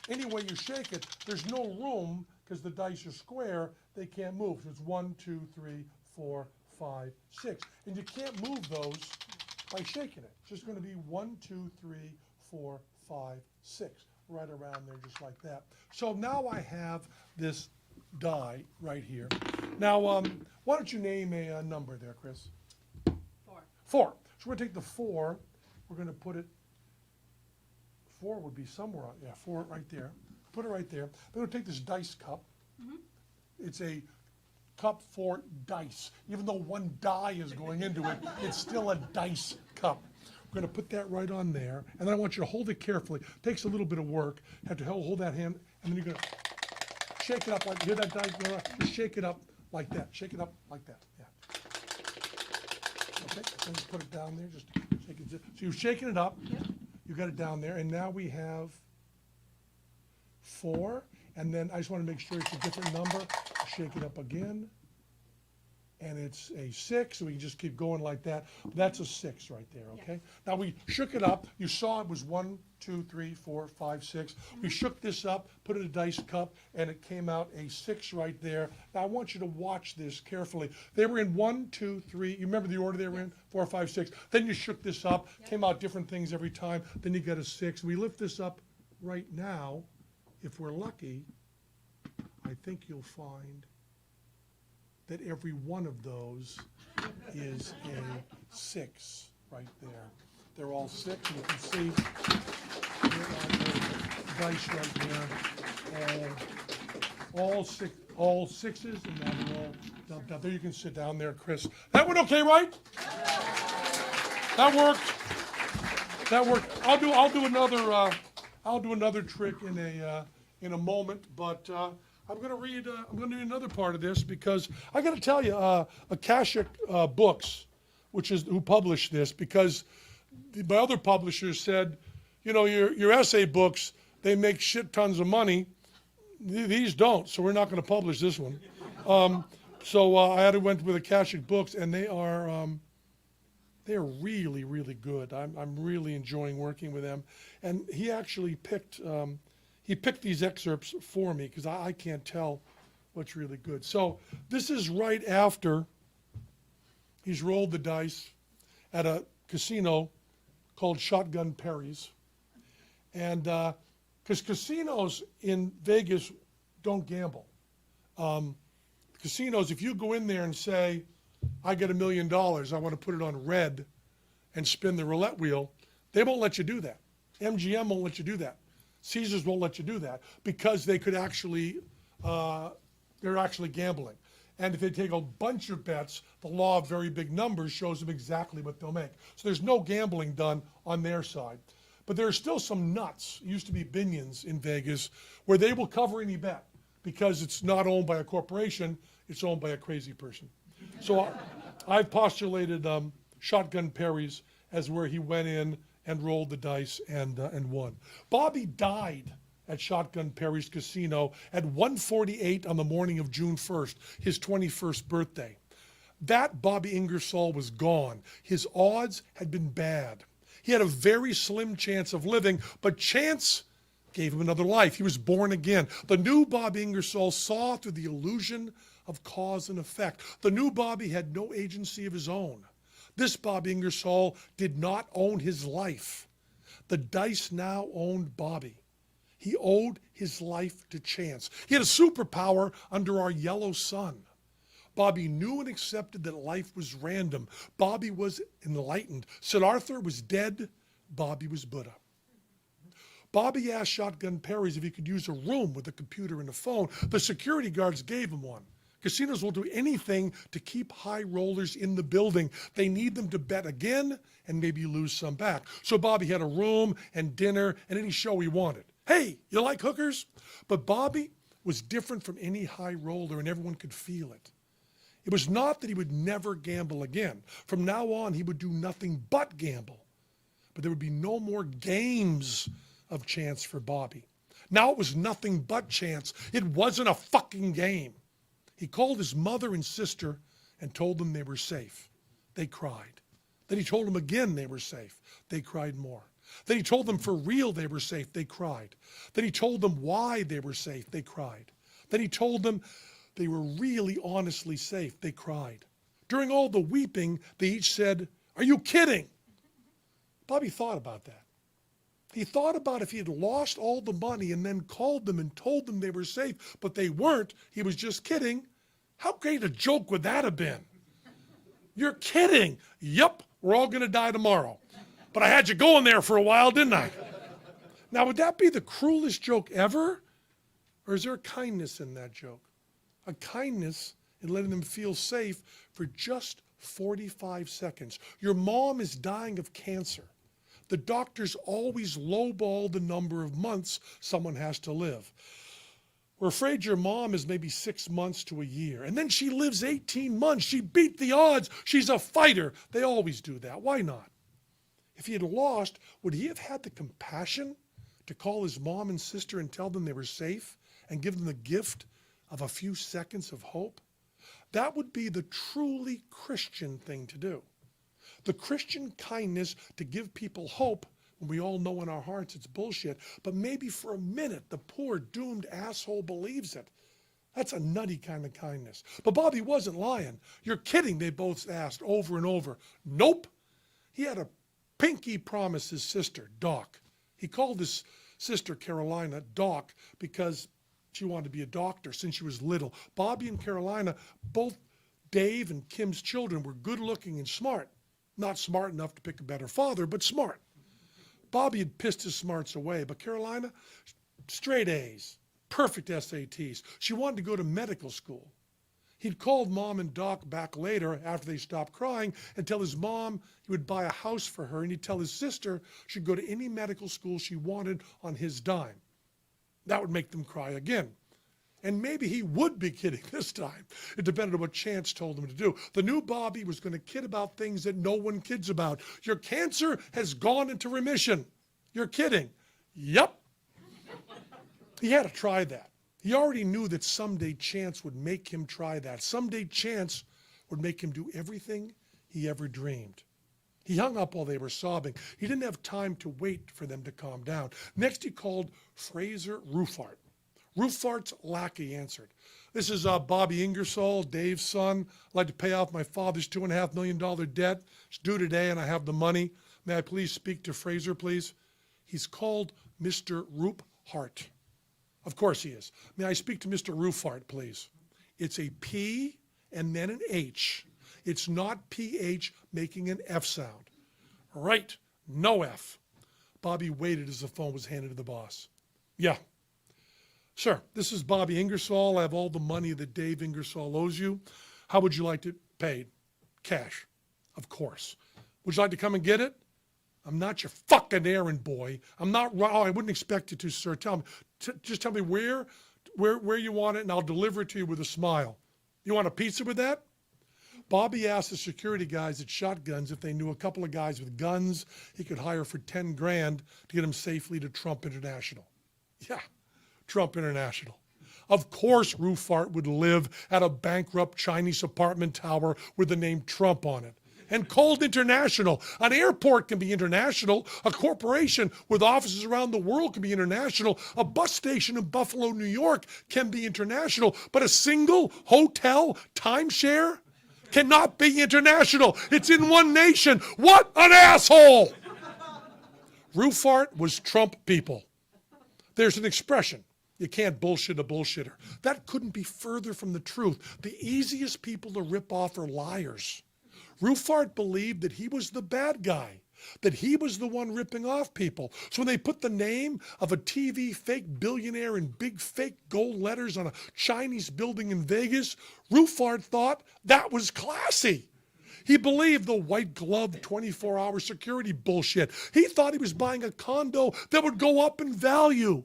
S2: any way you shake it, there's no room because the dice are square, they can't move. So it's 1, 2, 3, 4, 5, 6. And you can't move those by shaking it. It's just going to be 1, 2, 3, 4, 5, 6, right around there just like that. So now I have this die right here. Now, why don't you name a number there, Chris?
S3: 4.
S2: 4. So we're going to take the 4. We're going to put it, 4 would be somewhere on, yeah, 4 right there. Put it right there. Then we'll take this dice cup. It's a cup for dice. Even though one die is going into it, it's still a dice cup. We're going to put that right on there. And then I want you to hold it carefully. It takes a little bit of work. You have to hold that hand, and then you're going to shake it up like, hear that dice going on? Just shake it up like that. Shake it up like that, yeah. Okay, then you put it down there, just shake it. So you're shaking it up.
S3: Yep.
S2: You got it down there, and now we have 4, and then I just want to make sure it's a different number. Shake it up again, and it's a 6, so we can just keep going like that. That's a 6 right there, okay? Now we shook it up. You saw it was 1, 2, 3, 4, 5, 6. We shook this up, put it in a dice cup, and it came out a 6 right there. Now I want you to watch this carefully. They were in 1, 2, 3. You remember the order they were in? 4, 5, 6. Then you shook this up, came out different things every time. Then you got a 6. We lift this up right now. If we're lucky, I think you'll find that every one of those is a 6 right there. They're all 6, and you can see there are dice right there. All 6s, and now they're all dumped out. There you can sit down there, Chris. That went okay, right? That worked. That worked. I'll do another trick in a moment, but I'm going to read another part of this because I got to tell you, Akashic Books, which is who published this, because my other publishers said, you know, your essay books, they make shit tons of money. These don't, so we're not going to publish this one. So I had to went with Akashic Books, and they're really, really good. I'm really enjoying working with them. And he actually picked these excerpts for me because I can't tell what's really good. So this is right after he's rolled the dice at a casino called Shotgun Perry's. And because casinos in Vegas don't gamble. Casinos, if you go in there and say, I get $1 million, I want to put it on red and spin the roulette wheel, they won't let you do that. MGM won't let you do that. Caesars won't let you do that because they could actually, they're actually gambling. And if they take a bunch of bets, the law of very big numbers shows them exactly what they'll make. So there's no gambling done on their side. But there are still some nuts, it used to be Binions in Vegas, where they will cover any bet because it's not owned by a corporation, it's owned by a crazy person. So I've postulated Shotgun Perry's as where he went in and rolled the dice and won. Bobby died at Shotgun Perry's casino at 1:48 on the morning of June 1st, his 21st birthday. That Bobby Ingersoll was gone. His odds had been bad. He had a very slim chance of living, but chance gave him another life. He was born again. The new Bobby Ingersoll saw through the illusion of cause and effect. The new Bobby had no agency of his own. This Bobby Ingersoll did not own his life. The dice now owned Bobby. He owed his life to chance. He had a superpower under our yellow sun. Bobby knew and accepted that life was random. Bobby was enlightened. Siddhartha was dead. Bobby was Buddha. Bobby asked Shotgun Perry's if he could use a room with a computer and a phone. The security guards gave him one. Casinos will do anything to keep high rollers in the building. They need them to bet again and maybe lose some back. So Bobby had a room and dinner and any show he wanted. Hey, you like hookers? But Bobby was different from any high roller, and everyone could feel it. It was not that he would never gamble again. From now on, he would do nothing but gamble. But there would be no more games of chance for Bobby. Now it was nothing but chance. It wasn't a fucking game. He called his mother and sister and told them they were safe. They cried. Then he told them again they were safe. They cried more. Then he told them for real they were safe. They cried. Then he told them why they were safe. They cried. Then he told them they were really honestly safe. They cried. During all the weeping, they each said, "Are you kidding?" Bobby thought about that. He thought about if he had lost all the money and then called them and told them they were safe, but they weren't, he was just kidding. How great a joke would that have been? You're kidding. Yup, we're all going to die tomorrow. But I had you going there for a while, didn't I? Now, would that be the cruelest joke ever? Or is there a kindness in that joke? A kindness in letting them feel safe for just 45 seconds. Your mom is dying of cancer. The doctors always lowball the number of months someone has to live. We're afraid your mom is maybe 6 months to a year, and then she lives 18 months. She beat the odds. She's a fighter. They always do that. Why not? If he had lost, would he have had the compassion to call his mom and sister and tell them they were safe and give them the gift of a few seconds of hope? That would be the truly Christian thing to do. The Christian kindness to give people hope when we all know in our hearts it's bullshit, but maybe for a minute the poor doomed asshole believes it. That's a nutty kind of kindness. But Bobby wasn't lying. You're kidding, they both asked over and over. Nope. He had a pinky promise his sister, Doc. He called his sister Carolina Doc because she wanted to be a doctor since she was little. Bobby and Carolina, both Dave and Kim's children, were good looking and smart. Not smart enough to pick a better father, but smart. Bobby had pissed his smarts away, but Carolina, straight A's, perfect SATs. She wanted to go to medical school. He'd called Mom and Doc back later after they stopped crying and tell his mom he would buy a house for her, and he'd tell his sister she'd go to any medical school she wanted on his dime. That would make them cry again. And maybe he would be kidding this time. It depended on what Chance told him to do. The new Bobby was going to kid about things that no one kids about. Your cancer has gone into remission. You're kidding. Yup. He had to try that. He already knew that someday Chance would make him try that. Someday Chance would make him do everything he ever dreamed. He hung up while they were sobbing. He didn't have time to wait for them to calm down. Next, he called Fraser Ruffart. Ruffart's lackey answered. "This is Bobby Ingersoll, Dave's son. I'd like to pay off my father's $2.5 million debt. It's due today and I have the money. May I please speak to Fraser, please?" He's called Mr. Ruffart. Of course he is. "May I speak to Mr. Ruffart, please?" It's a P and then an H. It's not PH making an F sound. Right, no F. Bobby waited as the phone was handed to the boss. "Yeah. Sir, this is Bobby Ingersoll. I have all the money that Dave Ingersoll owes you. How would you like it paid?" "Cash." "Of course. Would you like to come and get it?" "I'm not your fucking errand boy. I'm not, I wouldn't expect you to, sir. Tell me, just tell me where you want it and I'll deliver it to you with a smile. You want a pizza with that?" Bobby asked the security guys at Shotguns if they knew a couple of guys with guns he could hire for 10 grand to get him safely to Trump International. Yeah. Trump International. Of course Ruffart would live at a bankrupt Chinese apartment tower with the name Trump on it. And called international. An airport can be international. A corporation with offices around the world can be international. A bus station in Buffalo, New York can be international. But a single hotel timeshare cannot be international. It's in one nation. What an asshole! Ruffart was Trump people. There's an expression. You can't bullshit a bullshitter. That couldn't be further from the truth. The easiest people to rip off are liars. Ruffart believed that he was the bad guy, that he was the one ripping off people. So when they put the name of a TV fake billionaire in big fake gold letters on a Chinese building in Vegas, Ruffart thought that was classy. He believed the white glove 24-hour security bullshit. He thought he was buying a condo that would go up in value.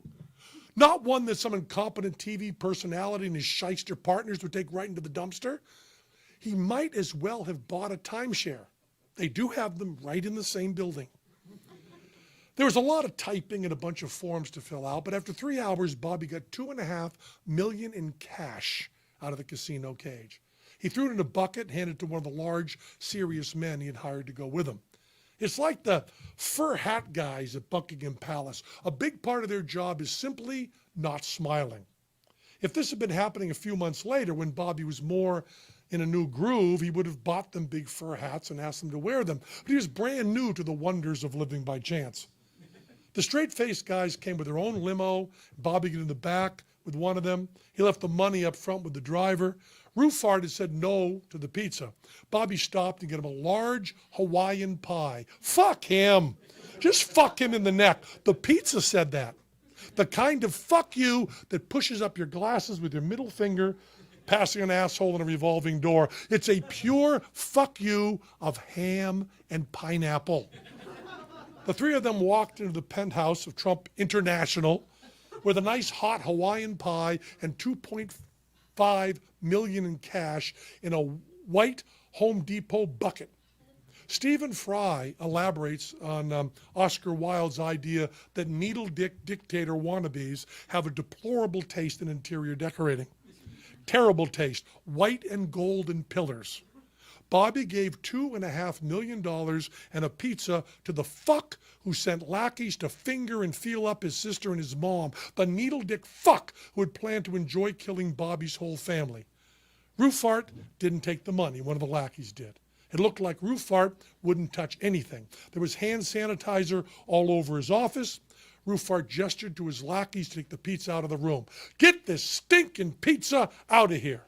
S2: Not one that some incompetent TV personality and his shyster partners would take right into the dumpster. he might as well have bought a timeshare. They do have them right in the same building. There was a lot of typing and a bunch of forms to fill out, but after 3 hours, Bobby got $2.5 million in cash out of the casino cage. He threw it in a bucket and handed it to one of the large, serious men he had hired to go with him. It's like the fur hat guys at Buckingham Palace. A big part of their job is simply not smiling. If this had been happening a few months later, when Bobby was more in a new groove, he would have bought them big fur hats and asked them to wear them. But he was brand new to the wonders of living by chance. The straight-faced guys came with their own limo. Bobby got in the back with one of them. He left the money up front with the driver. Ruffard had said no to the pizza. Bobby stopped and got him a large Hawaiian pie. Fuck him. Just fuck him in the neck. The pizza said that. The kind of fuck you that pushes up your glasses with your middle finger, passing an asshole in a revolving door. It's a pure fuck you of ham and pineapple. The three of them walked into the penthouse of Trump International with a nice hot Hawaiian pie and $2.5 million in cash in a white Home Depot bucket. Stephen Fry elaborates on Oscar Wilde's idea that needle-dick dictator wannabes have a deplorable taste in interior decorating. Terrible taste, white and golden pillars. Bobby gave $2.5 million and a pizza to the fuck who sent lackeys to finger and feel up his sister and his mom, the needle-dick fuck who had planned to enjoy killing Bobby's whole family. Ruffard didn't take the money, one of the lackeys did. It looked like Ruffard wouldn't touch anything. There was hand sanitizer all over his office. Ruffard gestured to his lackeys to take the pizza out of the room. Get this stinking pizza out of here.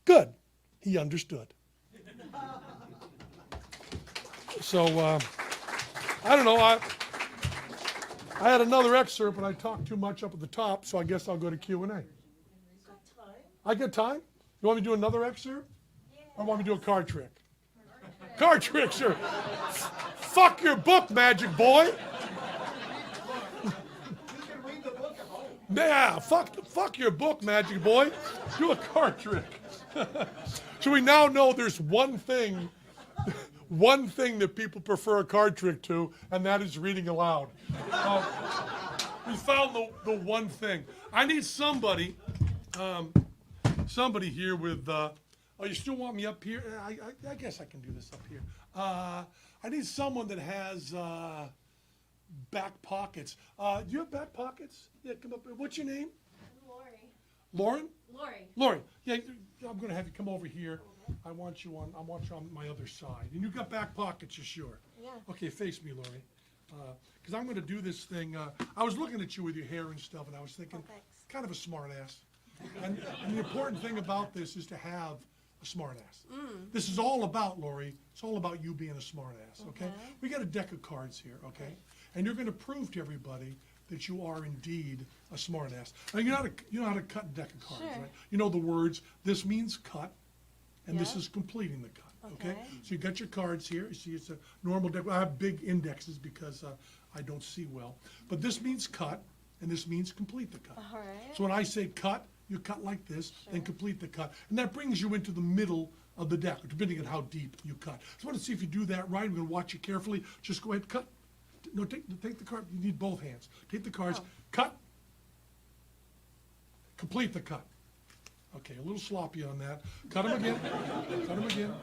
S2: Good. He understood. So, I don't know. I had another excerpt, but I talked too much up at the top, so I guess I'll go to Q&A. I got time? You want me to do another excerpt? Or want me to do a card trick? Card trick, sure. Fuck your book, magic boy. Yeah, fuck your book, magic boy. Do a card trick. So we now know there's one thing that people prefer a card trick to, and that is reading aloud. We found the one thing. I need somebody here with, oh, you still want me up here? I guess I can do this up here. I need someone that has back pockets. Do you have back pockets? Yeah, come up. What's your name?
S3: Lori.
S2: Lauren?
S3: Lori.
S2: Lori. Yeah, I'm going to have you come over here. I want you on my other side. And you've got back pockets, you're sure?
S3: Yeah.
S2: Okay, face me, Lori. Because I'm going to do this thing. I was looking at you with your hair and stuff, and I was thinking, kind of a smart ass. And the important thing about this is to have a smart ass. This is all about, Lori, it's all about you being a smart ass, okay? We got a deck of cards here, okay? And you're going to prove to everybody that you are indeed a smart ass. Now, you know how to cut a deck of cards,
S3: Sure.
S2: right? You know the words, this means cut, and this is completing the cut, okay? So you got your cards here. You see it's a normal deck. I have big indexes because I don't see well. But this means cut, and this means complete the cut.
S3: All right.
S2: So when I say cut, you cut like this, then complete the cut. And that brings you into the middle of the deck, depending on how deep you cut. So I want to see if you do that right. I'm going to watch you carefully. Just go ahead, cut. No, take the card. You need both hands. Take the cards, cut, complete the cut. Okay, a little sloppy on that. Cut them again, cut them again,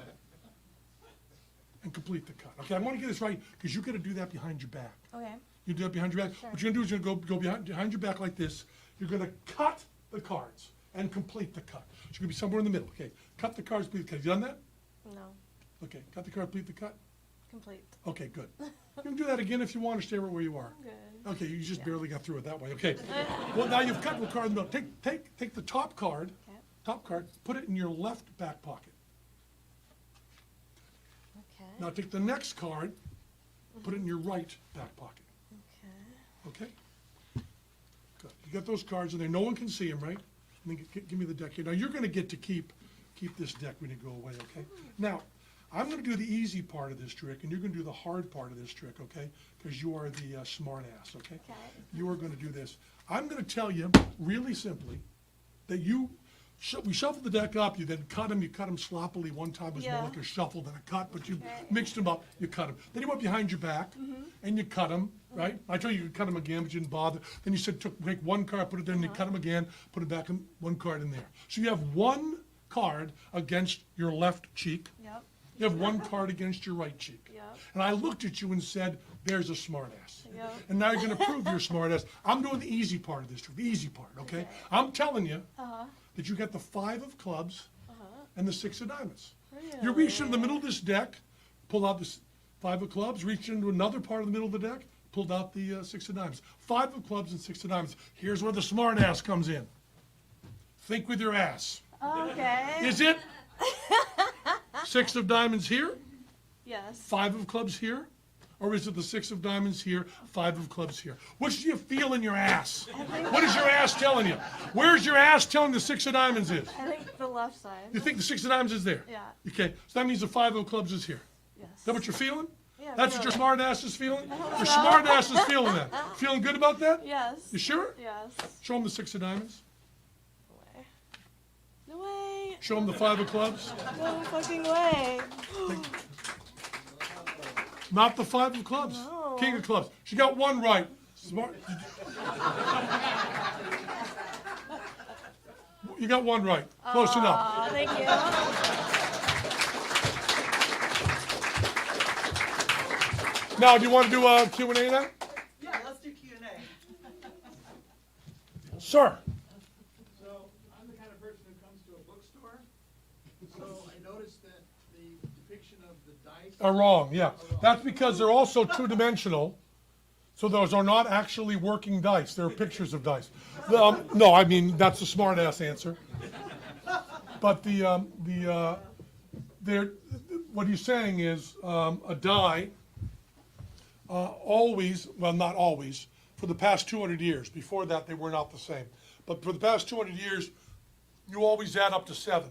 S2: and complete the cut. Okay, I want to get this right because you're going to do that behind your back.
S3: Okay.
S2: You do that behind your back.
S3: Sure.
S2: What you're going to do is you're going to go behind your back like this. You're going to cut the cards and complete the cut. So you're going to be somewhere in the middle. Okay, cut the cards, complete the cut. You done that?
S3: No.
S2: Okay, cut the card, complete the cut.
S3: Complete.
S2: Okay, good. You can do that again if you want to stay right where you are.
S3: Good.
S2: Okay, you just barely got through it that way. Okay. Well, now you've cut the card in the middle. Take the top card, put it in your left back pocket.
S3: Okay.
S2: Now take the next card, put it in your right back pocket.
S3: Okay.
S2: Okay? Good. You got those cards in there. No one can see them, right? And then give me the deck here. Now you're going to get to keep this deck when you go away, okay? Now, I'm going to do the easy part of this trick, and you're going to do the hard part of this trick, okay? Because you are the smart ass, okay?
S3: Okay.
S2: You are going to do this. I'm going to tell you really simply that you we shuffled the deck up. You then cut them. You cut them sloppily. One time was more
S3: Yeah.
S2: like a shuffle than a cut, but you
S3: Right.
S2: mixed them up. You cut them. Then you went behind your back and you cut them. Right? I told you you could cut them again, but you didn't bother. Then you said take one card, put it there, and you cut them again, put it back in one card in there. So you have one card against your left cheek.
S3: Yep.
S2: You have one card against your right cheek.
S3: Yep.
S2: And I looked at you and said, there's a smartass.
S3: Yep.
S2: And now you're going to prove you're a smartass. I'm doing the easy part of this trick, the easy part, okay? I'm telling you that you got the 5 of clubs and the 6 of diamonds. You reach into the middle of this deck, pull out the 5 of clubs, reach into another part of the middle of the deck, pulled out the 6 of diamonds. 5 of clubs and 6 of diamonds. Here's where the smartass comes in. Think with your ass.
S3: Okay.
S2: Is it 6 of diamonds here?
S3: Yes.
S2: 5 of clubs here? Or is it the 6 of diamonds here, 5 of clubs here? Which do you feel in your ass? What is your ass telling you? Where's your ass telling the 6 of diamonds is?
S3: I think the left side.
S2: You think the 6 of diamonds is there?
S3: Yeah.
S2: Okay, so that means the 5 of clubs is here.
S3: Yes.
S2: Is that what you're feeling?
S3: Yeah,
S2: That's what
S3: feeling
S2: your smart ass is feeling?
S3: hope
S2: Your
S3: so.
S2: smart ass is feeling that. Feeling good about that?
S3: Yes.
S2: You sure?
S3: Yes.
S2: Show him the 6 of diamonds.
S3: No way. No way.
S2: Show him the 5 of clubs.
S3: No fucking way.
S2: Not the 5 of clubs.
S3: No.
S2: King of clubs. She got one right. Smart. You got one right. Close enough.
S3: Aw, thank you.
S2: Now, do you want to do a Q&A now?
S1: Yeah, let's do Q&A.
S2: Sir.
S4: So I'm the kind of person who comes to a bookstore. So I noticed that the depiction of the dice.
S2: Are wrong, yeah. That's because they're also two-dimensional. So those are not actually working dice. They're pictures of dice. No, I mean, that's a smart-ass answer. But what he's saying is a die always, well, not always, for the past 200 years. Before that, they were not the same. But for the past 200 years, you always add up to 7.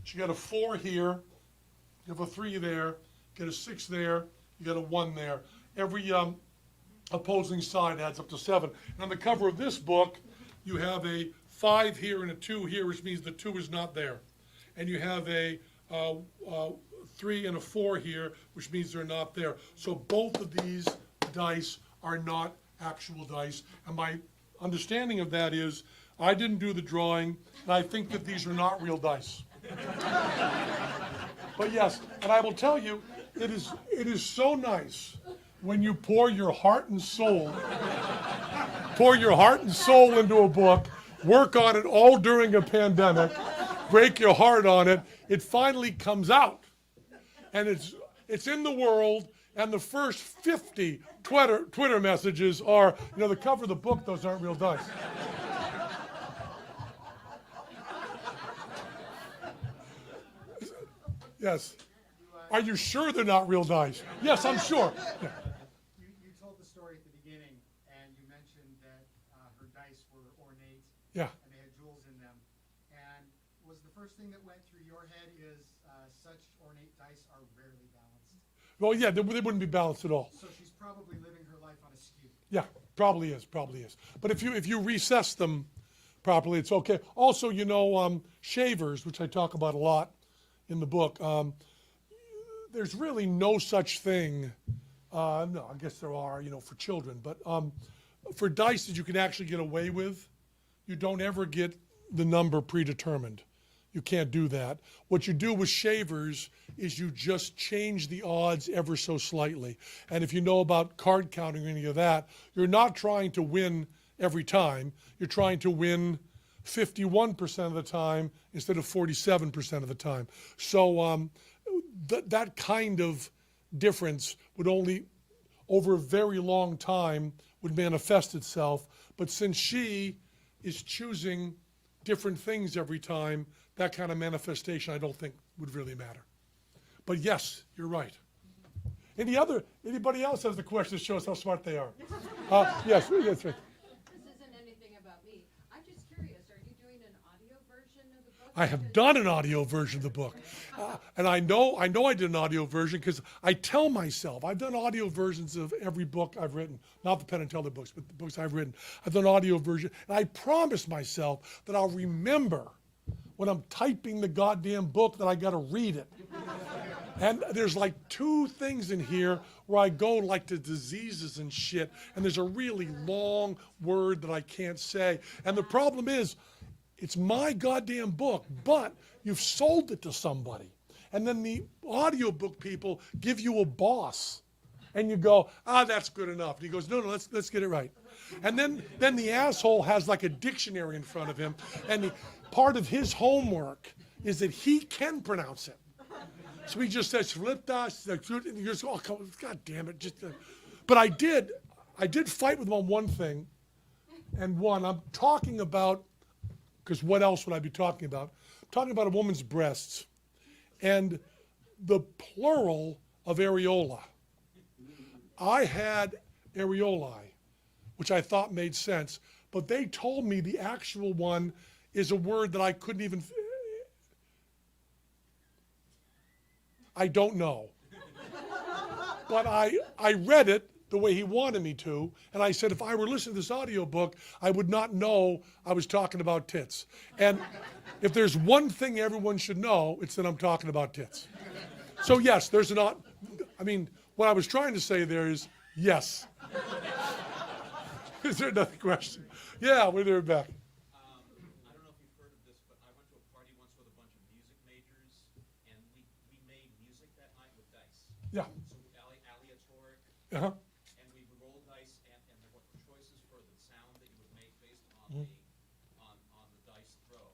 S2: So you got a 4 here, you have a 3 there, you get a 6 there, you got a 1 there. Every opposing side adds up to 7. And on the cover of this book, you have a 5 here and a 2 here, which means the 2 is not there. And you have a 3 and a 4 here, which means they're not there. So both of these dice are not actual dice. And my understanding of that is, I didn't do the drawing, and I think that these are not real dice. But yes, and I will tell you, it is so nice when you pour your heart and soul into a book, work on it all during a pandemic, break your heart on it, it finally comes out. And it's in the world, and the first 50 Twitter messages are, the cover of the book, those aren't real dice. Yes. Are you sure they're not real dice? Yes, I'm sure. Yeah.
S4: You told the story at the beginning, and you mentioned that her dice were ornate.
S2: Yeah.
S4: And they had jewels in them. And was the first thing that went through your head is such ornate dice are rarely balanced.
S2: Well, yeah, they wouldn't be balanced at all.
S4: So she's probably living her life on a skew.
S2: Yeah, probably is. But if you recess them properly, it's okay. Also, shavers, which I talk about a lot in the book, there's really no such thing. No, I guess there are, for children. But for dice that you can actually get away with, you don't ever get the number predetermined. You can't do that. What you do with shavers is you just change the odds ever so slightly. And if you know about card counting or any of that, you're not trying to win every time. You're trying to win 51% of the time instead of 47% of the time. So that kind of difference would only, over a very long time, would manifest itself. But since she is choosing different things every time, that kind of manifestation I don't think would really matter. But yes, you're right. Anybody else has the question that shows how smart they are? Yes, that's right.
S5: This isn't anything about me. I'm just curious, are you doing an audio version of the book?
S2: I have done an audio version of the book. And I know I did an audio version because I tell myself, I've done audio versions of every book I've written, not the Penn and Teller books, but the books I've written. I've done audio version, and I promise myself that I'll remember when I'm typing the goddamn book that I got to read it. And there's like 2 things in here where I go like to diseases and shit, and there's a really long word that I can't say. And the problem is, it's my goddamn book, but you've sold it to somebody. And then the audiobook people give you a boss. And you go, that's good enough. And he goes, no, let's get it right. And then the asshole has like a dictionary in front of him, and part of his homework is that he can pronounce it. So he just says, "Fliptas," and he goes, "Oh, God damn it!" But I did fight with him on one thing, and I'm talking about, because what else would I be talking about? I'm talking about a woman's breasts, and the plural of areola. I had areolae, which I thought made sense, but they told me the actual one is a word that I couldn't even. I don't know. But I read it the way he wanted me to, and I said if I were listening to this audiobook, I would not know I was talking about tits. And if there's one thing everyone should know, it's that I'm talking about tits. So yes, what I was trying to say there is yes. Is there another question? Yeah, we're there back.
S6: I don't know if you've heard of this, but I went to a party once with a bunch of music majors, and we made music that night with dice.
S2: Yeah.
S6: So aleatoric,
S2: Uh-huh.
S6: and we would roll dice, and there were choices for the sound that you would make based on on the dice throw.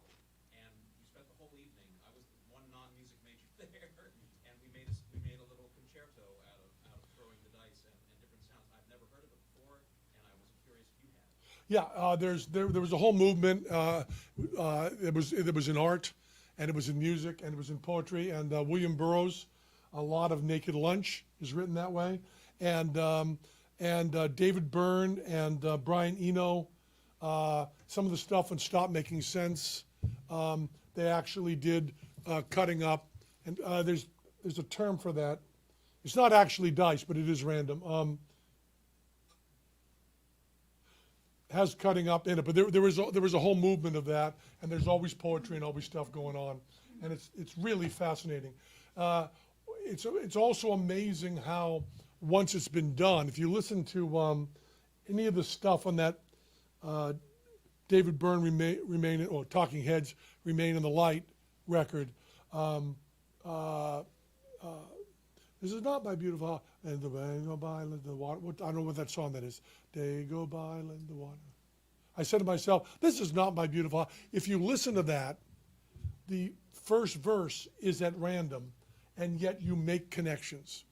S6: And we spent the whole evening. I was the one non-music major there, and we made a little concerto out of throwing the dice and different sounds. I've never heard of it before, and I was curious if you had.
S2: Yeah, there was a whole movement. It was in art, and it was in music, and it was in poetry. And William Burroughs, a lot of Naked Lunch is written that way. And David Byrne and Brian Eno, some of the stuff on Stop Making Sense, they actually did cutting up. And there's a term for that. It's not actually dice, but it is random. Has cutting up in it, but there was a whole movement of that, and there's always poetry and always stuff going on, and it's really fascinating. It's also amazing how once it's been done, if you listen to any of the stuff on that David Byrne remain or Talking Heads Remain in the Light record. This is not my beautiful heart. And the way go by, let the water. I don't know what that song that is. Day go by, let the water. I said to myself, this is not my beautiful heart. If you listen to that, the first verse is at random, and yet you make connections.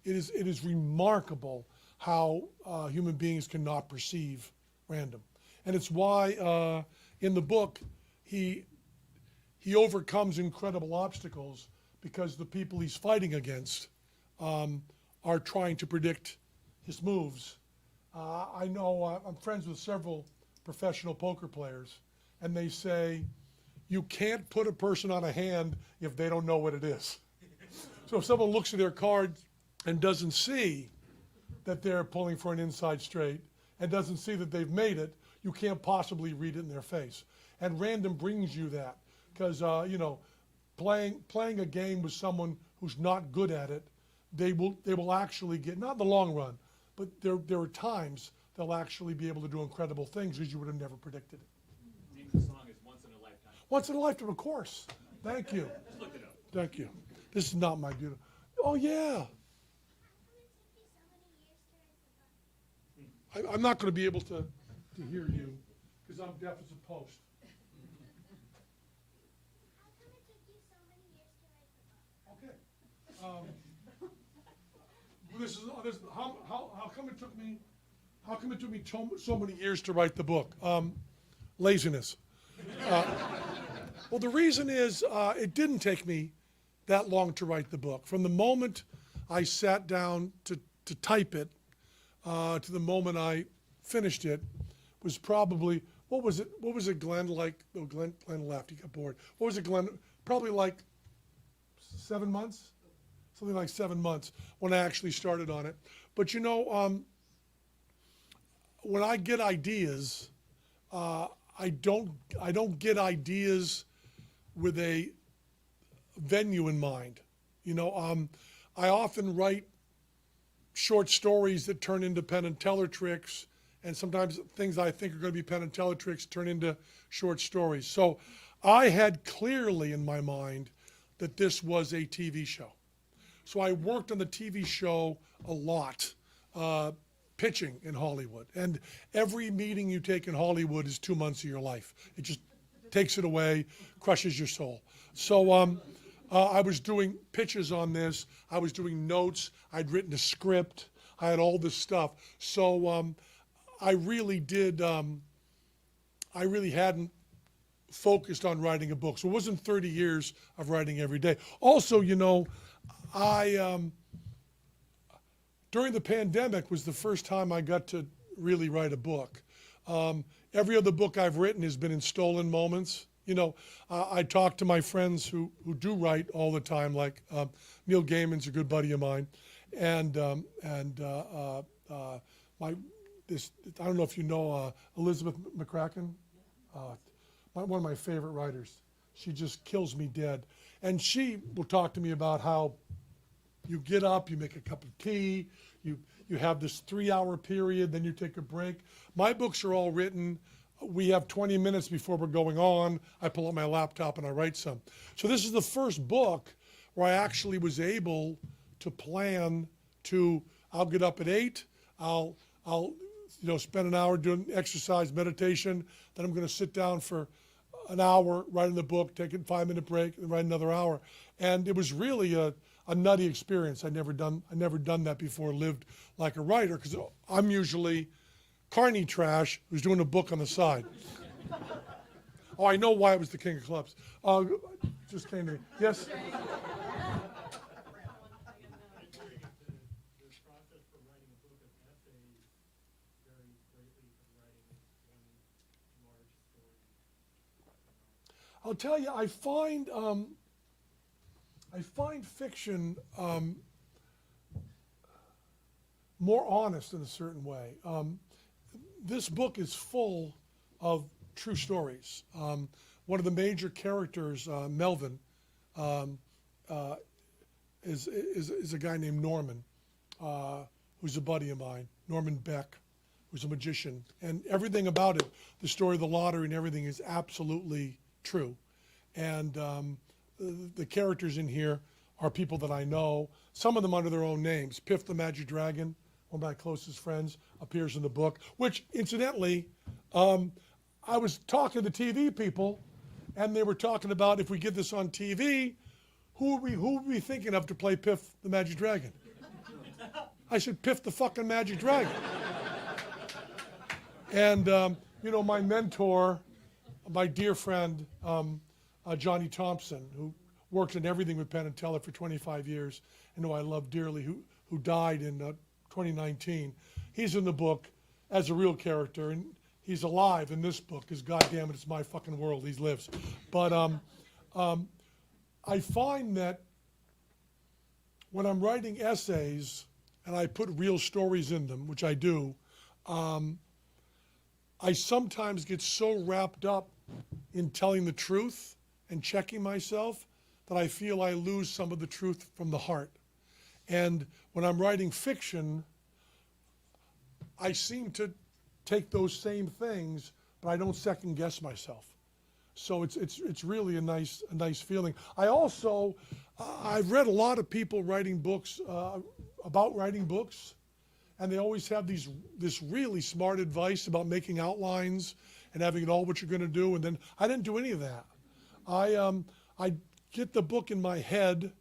S2: It is remarkable how human beings cannot perceive random. And it's why in the book he overcomes incredible obstacles, because the people he's fighting against are trying to predict his moves. I know I'm friends with several professional poker players, and they say you can't put a person on a hand if they don't know what it is. So if someone looks at their card and doesn't see that they're pulling for an inside straight and doesn't see that they've made it, you can't possibly read it in their face. And random brings you that, because playing a game with someone who's not good at it, they will actually get, not in the long run, but there are times they'll actually be able to do incredible things because you would have never predicted it.
S7: Name of the song is Once in a Lifetime.
S2: Once in a lifetime, of course. Thank you.
S7: Just looked it up.
S2: Thank you. This is not my beautiful. Oh yeah. I'm not going to be able to hear you because I'm deaf as a post. Okay. How come it took me? How come it took me so many years to write the book? Laziness. Well, the reason is it didn't take me that long to write the book. From the moment I sat down to type it to the moment I finished it was probably, what was it, Glenn, like, oh, Glenn left, he got bored. What was it, Glenn? Probably like 7 months? Something like 7 months when I actually started on it. But when I get ideas, I don't get ideas with a venue in mind. I often write short stories that turn into Penn and Teller tricks, and sometimes things I think are going to be Penn and Teller tricks turn into short stories. So I had clearly in my mind that this was a TV show. So I worked on the TV show a lot, pitching in Hollywood. And every meeting you take in Hollywood is 2 months of your life. It just takes it away, crushes your soul. So I was doing pitches on this. I was doing notes. I'd written a script. I had all this stuff. So I really hadn't focused on writing a book. So it wasn't 30 years of writing every day. Also, during the pandemic was the first time I got to really write a book. Every other book I've written has been in stolen moments. I talk to my friends who do write all the time, like Neil Gaiman's a good buddy of mine, and I don't know if you know Elizabeth McCracken, one of my favorite writers. She just kills me dead, and she will talk to me about how you get up, you make a cup of tea, you have this 3-hour period, then you take a break. My books are all written. We have 20 minutes before we're going on. I pull out my laptop and I write some. So this is the first book where I actually was able to plan to, I'll get up at 8, I'll spend an hour doing exercise, meditation, then I'm going to sit down for an hour, writing the book, take a 5-minute break, and write another hour. And it was really a nutty experience. I'd never done that before, lived like a writer, because I'm usually carny trash who's doing a book on the side. Oh, I know why it was the King of Clubs. Just came to me. Yes?
S4: The process for writing a book of essays varies greatly from writing one large story.
S2: I'll tell you, I find fiction more honest in a certain way. This book is full of true stories. One of the major characters, Melvin, is a guy named Norman, who's a buddy of mine, Norman Beck, who's a magician. And everything about it, the story of the lottery and everything, is absolutely true. And the characters in here are people that I know, some of them under their own names. Piff the Magic Dragon, one of my closest friends, appears in the book, which, incidentally, I was talking to the TV people, and they were talking about, if we get this on TV, who would we thinking of to play Piff the Magic Dragon? I said, Piff the fucking Magic Dragon. And, my mentor, my dear friend, Johnny Thompson, who worked in everything with Penn and Teller for 25 years, and who I love dearly, who died in 2019. He's in the book as a real character, and he's alive in this book, because goddamn it, it's my fucking world, he lives. But I find that when I'm writing essays, and I put real stories in them, which I do, I sometimes get so wrapped up in telling the truth and checking myself that I feel I lose some of the truth from the heart. And when I'm writing fiction, I seem to take those same things, but I don't second guess myself. So it's really a nice feeling. I've read a lot of people writing books about writing books, and they always have this really smart advice about making outlines and having it all what you're going to do. And then I didn't do any of that. I get the book in my head,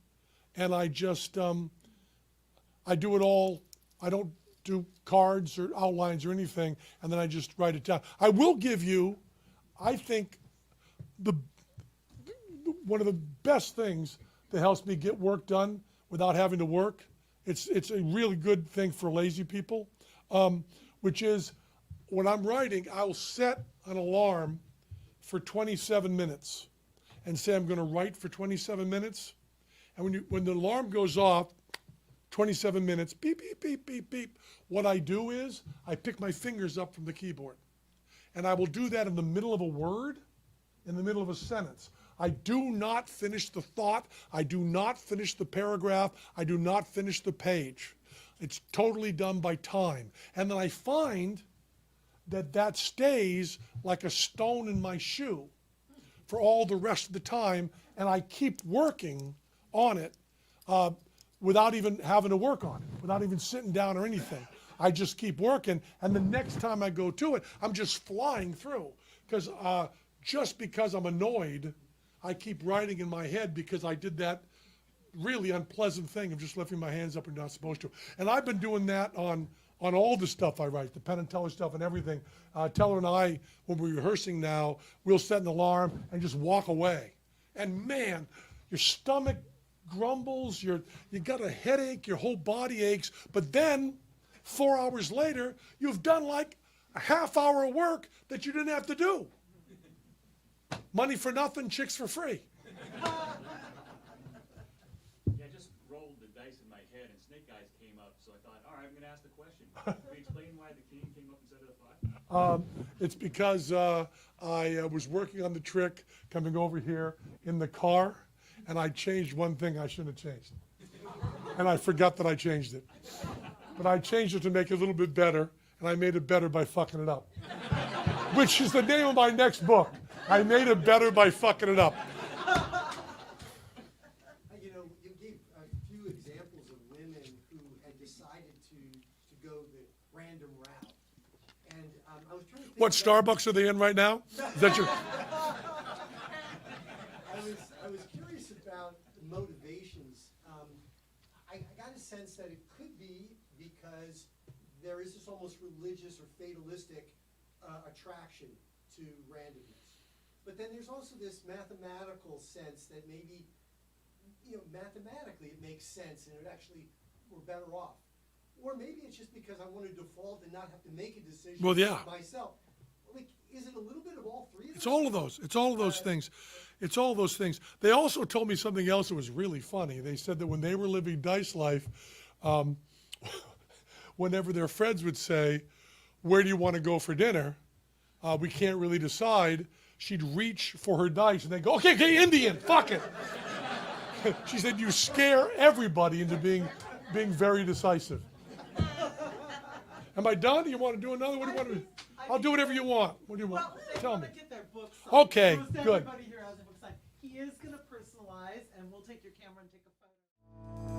S2: and I just I do it all. I don't do cards or outlines or anything, and then I just write it down. I will give you, I think, one of the best things that helps me get work done without having to work. It's a really good thing for lazy people, which is when I'm writing, I'll set an alarm for 27 minutes and say I'm going to write for 27 minutes. And when the alarm goes off, 27 minutes, beep, beep, beep, beep, beep, what I do is I pick my fingers up from the keyboard. And I will do that in the middle of a word, in the middle of a sentence. I do not finish the thought. I do not finish the paragraph. I do not finish the page. It's totally done by time. And then I find that stays like a stone in my shoe for all the rest of the time, and I keep working on it without even having to work on it, without even sitting down or anything. I just keep working, and the next time I go to it, I'm just flying through. Because just because I'm annoyed, I keep writing in my head because I did that really unpleasant thing of just lifting my hands up and not supposed to. And I've been doing that on all the stuff I write, the Penn and Teller stuff and everything. Teller and I, when we're rehearsing now, we'll set an alarm and just walk away. And man, your stomach grumbles, you got a headache, your whole body aches, but then 4 hours later, you've done like a half hour of work that you didn't have to do. Money for nothing, chicks for free.
S7: Yeah, I just rolled the dice in my head and snake eyes came up, so I thought, all right, I'm going to ask the question. Can you explain why the king came up instead of the 5?
S2: It's because I was working on the trick coming over here in the car, and I changed one thing I shouldn't have changed. And I forgot that I changed it. But I changed it to make it a little bit better, and I made it better by fucking it up. Which is the name of my next book. I made it better by fucking it up.
S8: You know, you gave a few examples of women who had decided to go the random route. And I was trying to think
S2: What Starbucks are they in right now? Is that your...
S8: I was curious about the motivations. I got a sense that it could be because there is this almost religious or fatalistic attraction to randomness. But then there's also this mathematical sense that maybe, you know, mathematically it makes sense and it actually, we're better off. Or maybe it's just because I want to default and not have to make a decision myself. Like, is it a little bit of all three of those?
S2: It's all of those. It's all of those things. It's all those things. They also told me something else that was really funny. They said that when they were living Dice Life, whenever their friends would say, where do you want to go for dinner? We can't really decide. She'd reach for her dice and they go, okay, Indian, fuck it. She said, you scare everybody into being very decisive. Am I done? Do you want to do another? What do you want to do? I'll do whatever you want. What do you want? Tell me.
S1: Get their books signed.
S2: Okay,
S1: Almost
S2: good.
S1: Everybody here has a book signed. He is going to personalize, and we'll take your camera and take a photo.